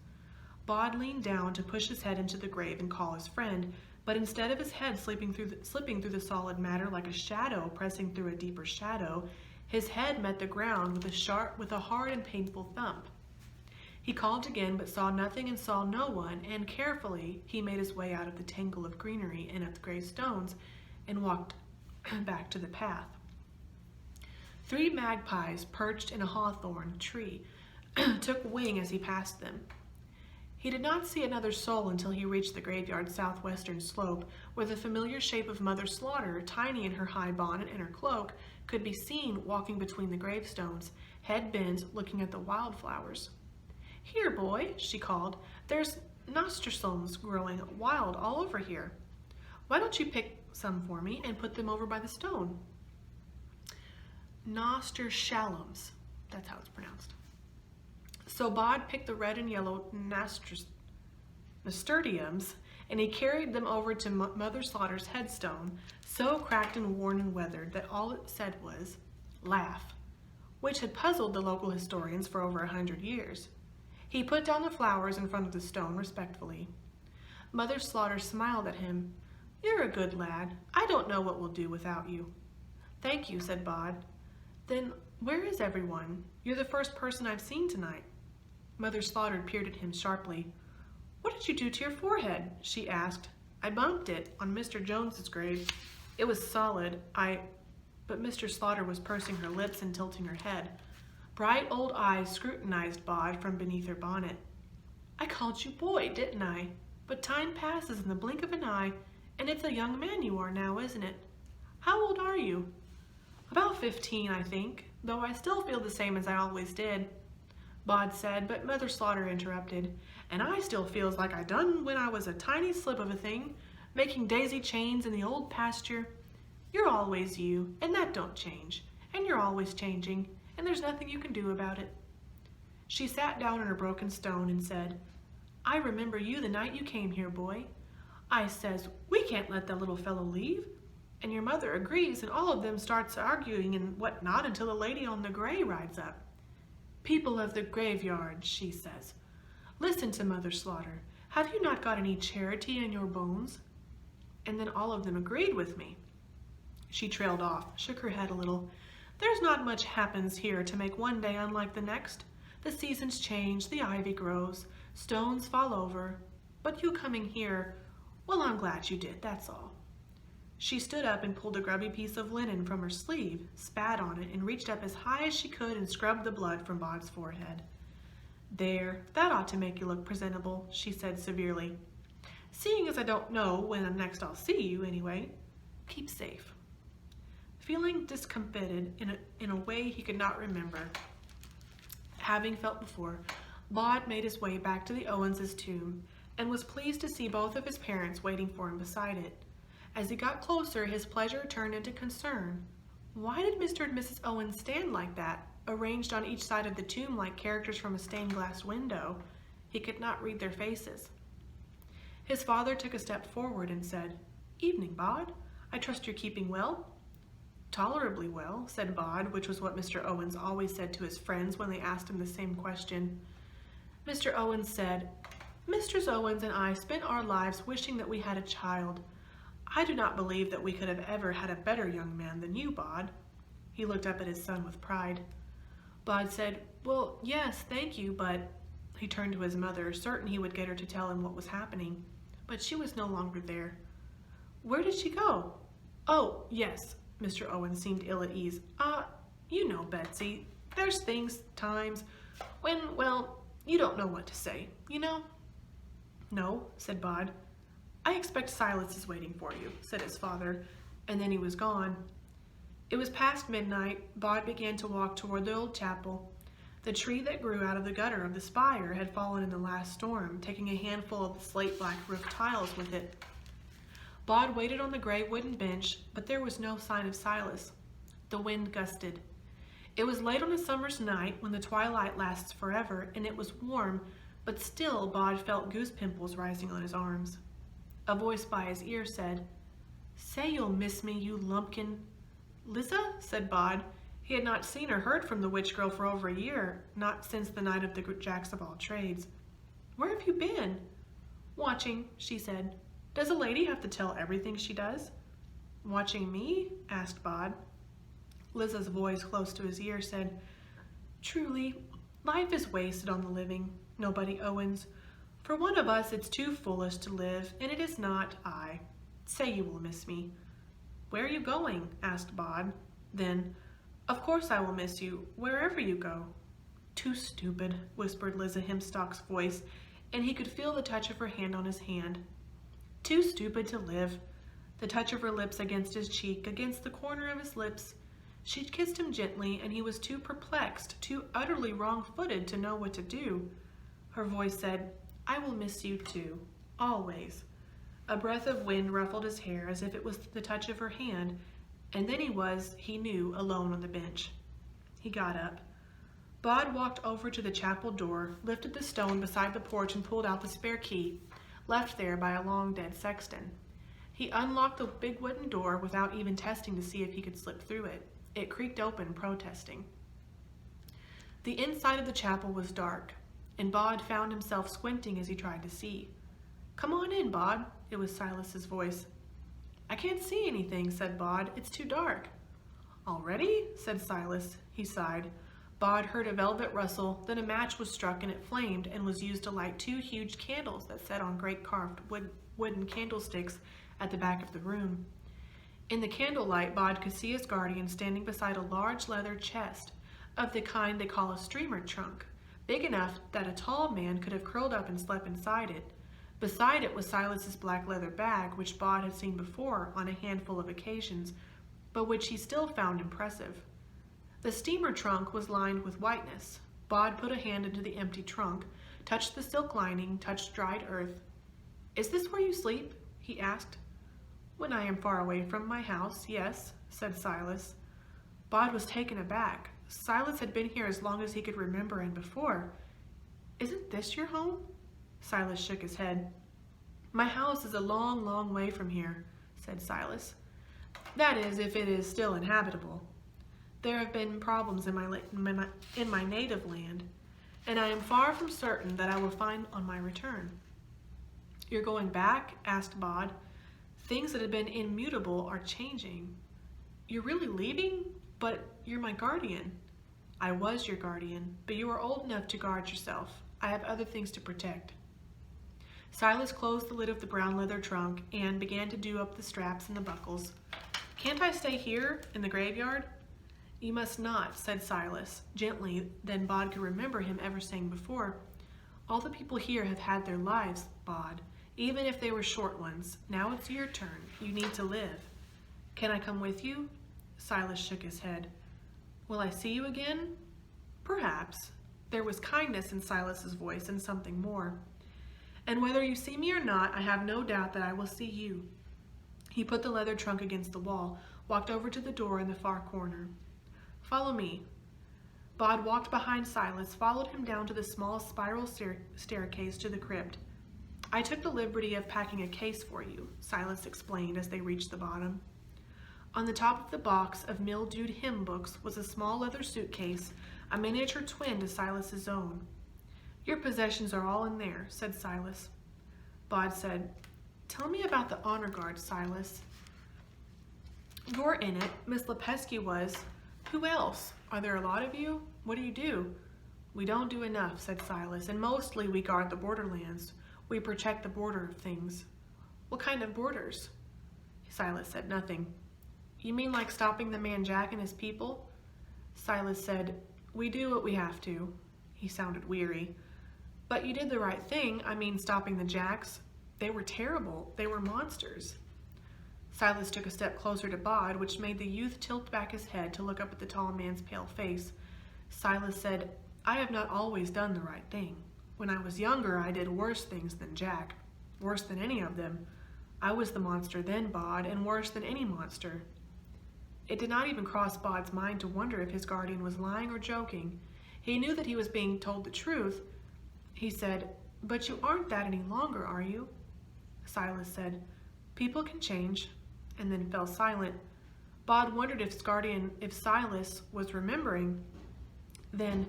Bod leaned down to push his head into the grave and call his friend, but instead of his head slipping through the solid matter like a shadow pressing through a deeper shadow, his head met the ground with a hard and painful thump. He called again, but saw nothing and saw no one, and carefully he made his way out of the tangle of greenery and of the gray stones and walked back to the path. 3 magpies perched in a hawthorn tree took wing as he passed them. He did not see another soul until he reached the graveyard's southwestern slope, where the familiar shape of Mother Slaughter, tiny in her high bonnet and her cloak, could be seen walking between the gravestones, head bent, looking at the wildflowers. "Here, boy," she called, "there's nasturtiums growing wild all over here. Why don't you pick some for me and put them over by the stone?" Nasturtiums, that's how it's pronounced. So Bod picked the red and yellow nasturtiums, and he carried them over to Mother Slaughter's headstone, so cracked and worn and weathered that all it said was, "Laugh," which had puzzled the local historians for over 100 years. He put down the flowers in front of the stone respectfully. Mother Slaughter smiled at him. "You're a good lad. I don't know what we'll do without you." "Thank you," said Bod. "Then where is everyone? You're the first person I've seen tonight." Mother Slaughter peered at him sharply. "What did you do to your forehead?" she asked. "I bumped it on Mr. Jones's grave. It was solid. But Mr. Slaughter was pursing her lips and tilting her head. Bright old eyes scrutinized Bod from beneath her bonnet. "I called you boy, didn't I? But time passes in the blink of an eye, and it's a young man you are now, isn't it? How old are you?" "About 15, I think, though I still feel the same as I always did," Bod said, but Mother Slaughter interrupted. "And I still feels like I done when I was a tiny slip of a thing, making daisy chains in the old pasture. You're always you, and that don't change, and you're always changing, and there's nothing you can do about it." She sat down on her broken stone and said, "I remember you the night you came here, boy. I says, we can't let that little fellow leave. And your mother agrees, and all of them starts arguing and whatnot until the lady on the gray rides up. 'People of the graveyard,' she says, 'listen to Mother Slaughter. Have you not got any charity in your bones?' And then all of them agreed with me." She trailed off, shook her head a little. "There's not much happens here to make one day unlike the next. The seasons change, the ivy grows, stones fall over. But you coming here, well, I'm glad you did, that's all." She stood up and pulled a grubby piece of linen from her sleeve, spat on it, and reached up as high as she could and scrubbed the blood from Bod's forehead. "There, that ought to make you look presentable," she said severely. "Seeing as I don't know when next I'll see you, anyway, keep safe." Feeling discomfited in a way he could not remember having felt before, Bod made his way back to the Owens' tomb and was pleased to see both of his parents waiting for him beside it. As he got closer, his pleasure turned into concern. Why did Mr. and Mrs. Owens stand like that, arranged on each side of the tomb like characters from a stained glass window? He could not read their faces. His father took a step forward and said, "Evening, Bod. I trust you're keeping well?" "Tolerably well," said Bod, which was what Mr. Owens always said to his friends when they asked him the same question. Mr. Owens said, "Mistress Owens and I spent our lives wishing that we had a child. I do not believe that we could have ever had a better young man than you, Bod." He looked up at his son with pride. Bod said, "Well, yes, thank you, but..." He turned to his mother, certain he would get her to tell him what was happening. But she was no longer there. "Where did she go?" "Oh, yes." Mr. Owens seemed ill at ease. You know, Betsy, there's times, when, well, you don't know what to say, you know?" "No," said Bod. "I expect Silas is waiting for you," said his father, and then he was gone. It was past midnight. Bod began to walk toward the old chapel. The tree that grew out of the gutter of the spire had fallen in the last storm, taking a handful of the slate-black roof tiles with it. Bod waited on the gray wooden bench, but there was no sign of Silas. The wind gusted. It was late on a summer's night when the twilight lasts forever, and it was warm, but still Bod felt goose pimples rising on his arms. A voice by his ear said, "Say you'll miss me, you lumpkin." "Liza?" said Bod. He had not seen or heard from the witch girl for over a year, not since the night of the jacks of all trades. "Where have you been?" "Watching," she said. "Does a lady have to tell everything she does?" "Watching me?" asked Bod. Liza's voice close to his ear said, "Truly, life is wasted on the living. Nobody owns. For one of us it's too foolish to live, and it is not I. Say you will miss me." "Where are you going?" asked Bod. Then, "Of course I will miss you, wherever you go." "Too stupid," whispered Liza Hemstock's voice, and he could feel the touch of her hand on his hand. "Too stupid to live." The touch of her lips against his cheek, against the corner of his lips. She'd kissed him gently, and he was too perplexed, too utterly wrong-footed to know what to do. Her voice said, "I will miss you too, always." A breath of wind ruffled his hair as if it was the touch of her hand, and then he knew, alone on the bench. He got up. Bod walked over to the chapel door, lifted the stone beside the porch and pulled out the spare key, left there by a long-dead sexton. He unlocked the big wooden door without even testing to see if he could slip through it. It creaked open, protesting. The inside of the chapel was dark, and Bod found himself squinting as he tried to see. "Come on in, Bod," it was Silas's voice. "I can't see anything," said Bod. "It's too dark." "Already?" said Silas. He sighed. Bod heard a velvet rustle, then a match was struck and it flamed and was used to light two huge candles that sat on great carved wooden candlesticks at the back of the room. In the candlelight, Bod could see his guardian standing beside a large leather chest, of the kind they call a steamer trunk, big enough that a tall man could have curled up and slept inside it. Beside it was Silas's black leather bag, which Bod had seen before on a handful of occasions, but which he still found impressive. The steamer trunk was lined with whiteness. Bod put a hand into the empty trunk, touched the silk lining, touched dried earth. "Is this where you sleep?" he asked. "When I am far away from my house, yes," said Silas. Bod was taken aback. Silas had been here as long as he could remember and before. "Isn't this your home?" Silas shook his head. "My house is a long, long way from here," said Silas. "That is, if it is still inhabitable. There have been problems in my native land, and I am far from certain that I will find on my return." "You're going back?" asked Bod. "Things that have been immutable are changing." "You're really leaving? But you're my guardian." "I was your guardian, but you are old enough to guard yourself. I have other things to protect." Silas closed the lid of the brown leather trunk and began to do up the straps and the buckles. "Can't I stay here, in the graveyard?" "You must not," said Silas, gently, than Bod could remember him ever saying before. "All the people here have had their lives, Bod, even if they were short ones. Now it's your turn. You need to live." "Can I come with you?" Silas shook his head. "Will I see you again?" "Perhaps." There was kindness in Silas's voice and something more. "And whether you see me or not, I have no doubt that I will see you." He put the leather trunk against the wall, walked over to the door in the far corner. "Follow me." Bod walked behind Silas, followed him down to the small spiral staircase to the crypt. "I took the liberty of packing a case for you," Silas explained as they reached the bottom. On the top of the box of mildewed hymn books was a small leather suitcase, a miniature twin to Silas's own. "Your possessions are all in there," said Silas. Bod said, "Tell me about the honor guard, Silas." "You're in it. Miss Lepesky was. Who else? Are there a lot of you? What do you do?" "We don't do enough," said Silas, "and mostly we guard the borderlands. We protect the border of things." "What kind of borders?" Silas said nothing. "You mean like stopping the man Jack and his people?" Silas said, "We do what we have to." He sounded weary. "But you did the right thing. I mean, stopping the Jacks. They were terrible. They were monsters." Silas took a step closer to Bod, which made the youth tilt back his head to look up at the tall man's pale face. Silas said, "I have not always done the right thing. When I was younger, I did worse things than Jack. Worse than any of them. I was the monster then, Bod, and worse than any monster." It did not even cross Bod's mind to wonder if his guardian was lying or joking. He knew that he was being told the truth. He said, "But you aren't that any longer, are you?" Silas said, "People can change," and then fell silent. Bod wondered if Silas was remembering. Then,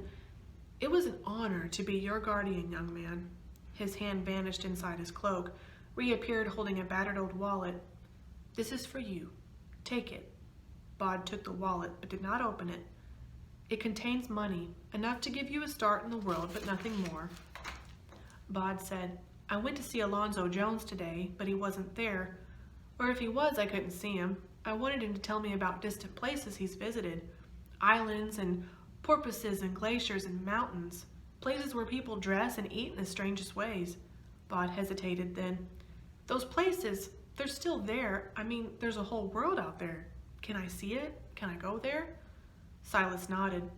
"It was an honor to be your guardian, young man." His hand vanished inside his cloak, reappeared holding a battered old wallet. "This is for you. Take it." Bod took the wallet, but did not open it. "It contains money, enough to give you a start in the world, but nothing more." Bod said, "I went to see Alonzo Jones today, but he wasn't there. Or if he was, I couldn't see him. I wanted him to tell me about distant places he's visited. Islands and porpoises and glaciers and mountains. Places where people dress and eat in the strangest ways." Bod hesitated then. "Those places, they're still there. I mean, there's a whole world out there. Can I see it? Can I go there?" Silas nodded.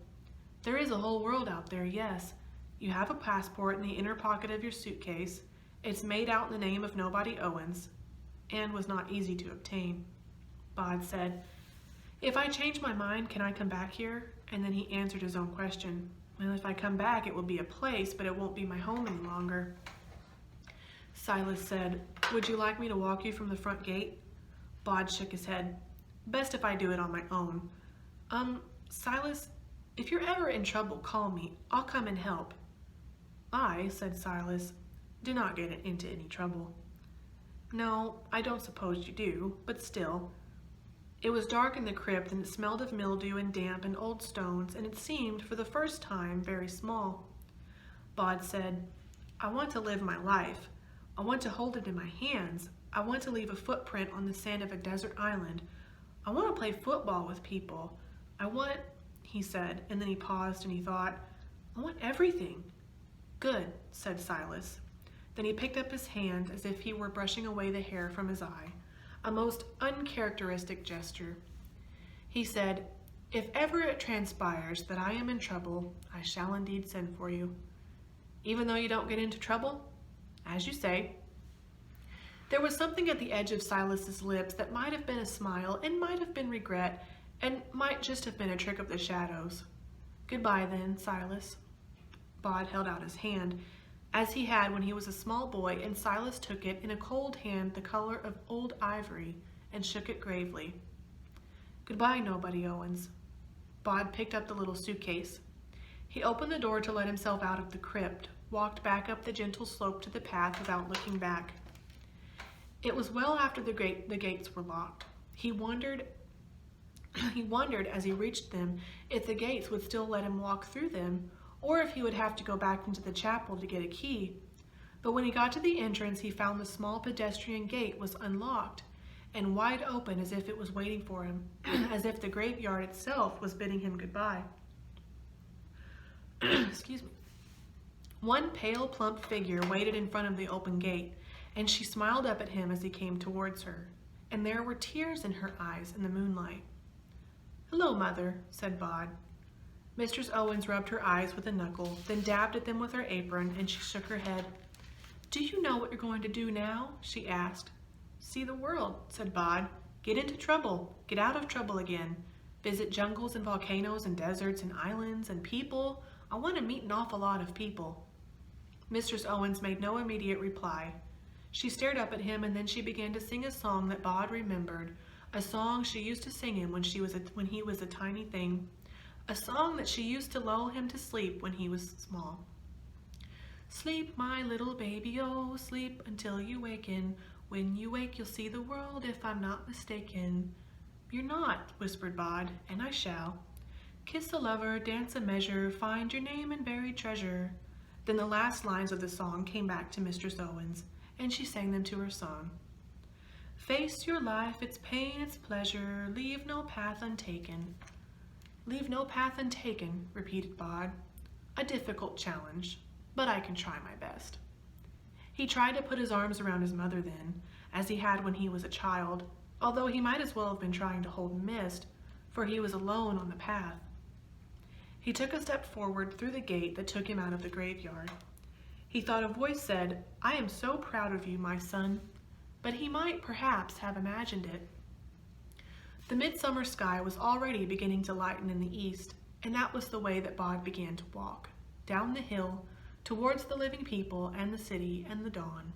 "There is a whole world out there, yes. You have a passport in the inner pocket of your suitcase. It's made out in the name of nobody Owens, and was not easy to obtain." Bod said, "If I change my mind, can I come back here?" And then he answered his own question. "Well, if I come back, it will be a place, but it won't be my home any longer." Silas said, "Would you like me to walk you from the front gate?" Bod shook his head. "Best if I do it on my own. Silas, if you're ever in trouble, call me. I'll come and help." "I," said Silas, "do not get into any trouble." "No, I don't suppose you do, but still." It was dark in the crypt, and it smelled of mildew and damp and old stones, and it seemed, for the first time, very small. Bod said, "I want to live my life. I want to hold it in my hands. I want to leave a footprint on the sand of a desert island. I want to play football with people. I want," he said, and then he paused and he thought, "I want everything." "Good," said Silas. Then he picked up his hand as if he were brushing away the hair from his eye, a most uncharacteristic gesture. He said, "If ever it transpires that I am in trouble, I shall indeed send for you." "Even though you don't get into trouble?" "As you say." There was something at the edge of Silas's lips that might have been a smile and might have been regret and might just have been a trick of the shadows. "Goodbye then, Silas." Bod held out his hand, as he had when he was a small boy, and Silas took it in a cold hand the color of old ivory and shook it gravely. "Goodbye, nobody Owens." Bod picked up the little suitcase. He opened the door to let himself out of the crypt, walked back up the gentle slope to the path without looking back. It was well after the gates were locked. He wondered as he reached them if the gates would still let him walk through them, or if he would have to go back into the chapel to get a key. But when he got to the entrance, he found the small pedestrian gate was unlocked and wide open as if it was waiting for him, as if the graveyard itself was bidding him goodbye. Excuse me. One pale, plump figure waited in front of the open gate, and she smiled up at him as he came towards her, and there were tears in her eyes in the moonlight. "Hello, Mother," said Bod. Mistress Owens rubbed her eyes with a knuckle, then dabbed at them with her apron, and she shook her head. "Do you know what you're going to do now?" she asked. "See the world," said Bod. "Get into trouble. Get out of trouble again. Visit jungles and volcanoes and deserts and islands and people. I want to meet an awful lot of people." Mistress Owens made no immediate reply. She stared up at him, and then she began to sing a song that Bod remembered, a song she used to sing him when he was a tiny thing, a song that she used to lull him to sleep when he was small. "Sleep, my little baby, oh, sleep until you waken. When you wake, you'll see the world, if I'm not mistaken." "You're not," whispered Bod, "and I shall. Kiss a lover, dance a measure, find your name and buried treasure." Then the last lines of the song came back to Mistress Owens, and she sang them to her son. "Face your life, its pain, its pleasure, leave no path untaken." "Leave no path untaken," repeated Bod. "A difficult challenge, but I can try my best." He tried to put his arms around his mother then, as he had when he was a child, although he might as well have been trying to hold mist, for he was alone on the path. He took a step forward through the gate that took him out of the graveyard. He thought a voice said, "I am so proud of you, my son," but he might perhaps have imagined it. The midsummer sky was already beginning to lighten in the east, and that was the way that Bod began to walk, down the hill, towards the living people and the city and the dawn.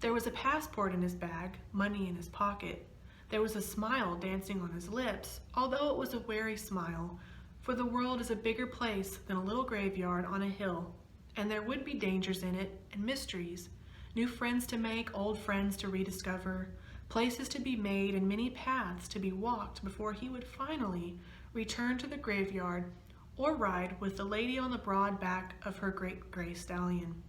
There was a passport in his bag, money in his pocket. There was a smile dancing on his lips, although it was a wary smile, for the world is a bigger place than a little graveyard on a hill, and there would be dangers in it and mysteries, new friends to make, old friends to rediscover, places to be made and many paths to be walked before he would finally return to the graveyard or ride with the lady on the broad back of her great gray stallion.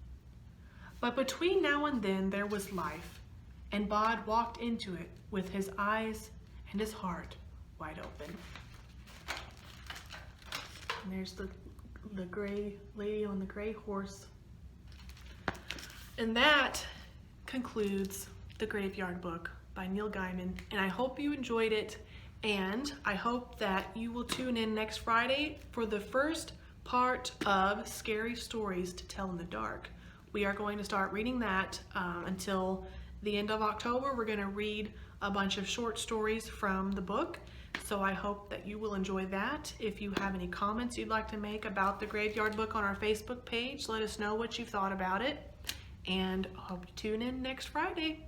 But between now and then there was life, and Bod walked into it with his eyes and his heart wide open. And there's the gray lady on the gray horse. And that concludes The Graveyard Book by Neil Gaiman, and I hope you enjoyed it, and I hope that you will tune in next Friday for the first part of Scary Stories to Tell in the Dark. We are going to start reading that until the end of October. We're going to read a bunch of short stories from the book, so I hope that you will enjoy that. If you have any comments you'd like to make about the Graveyard Book on our Facebook page, let us know what you thought about it, and I hope you tune in next Friday.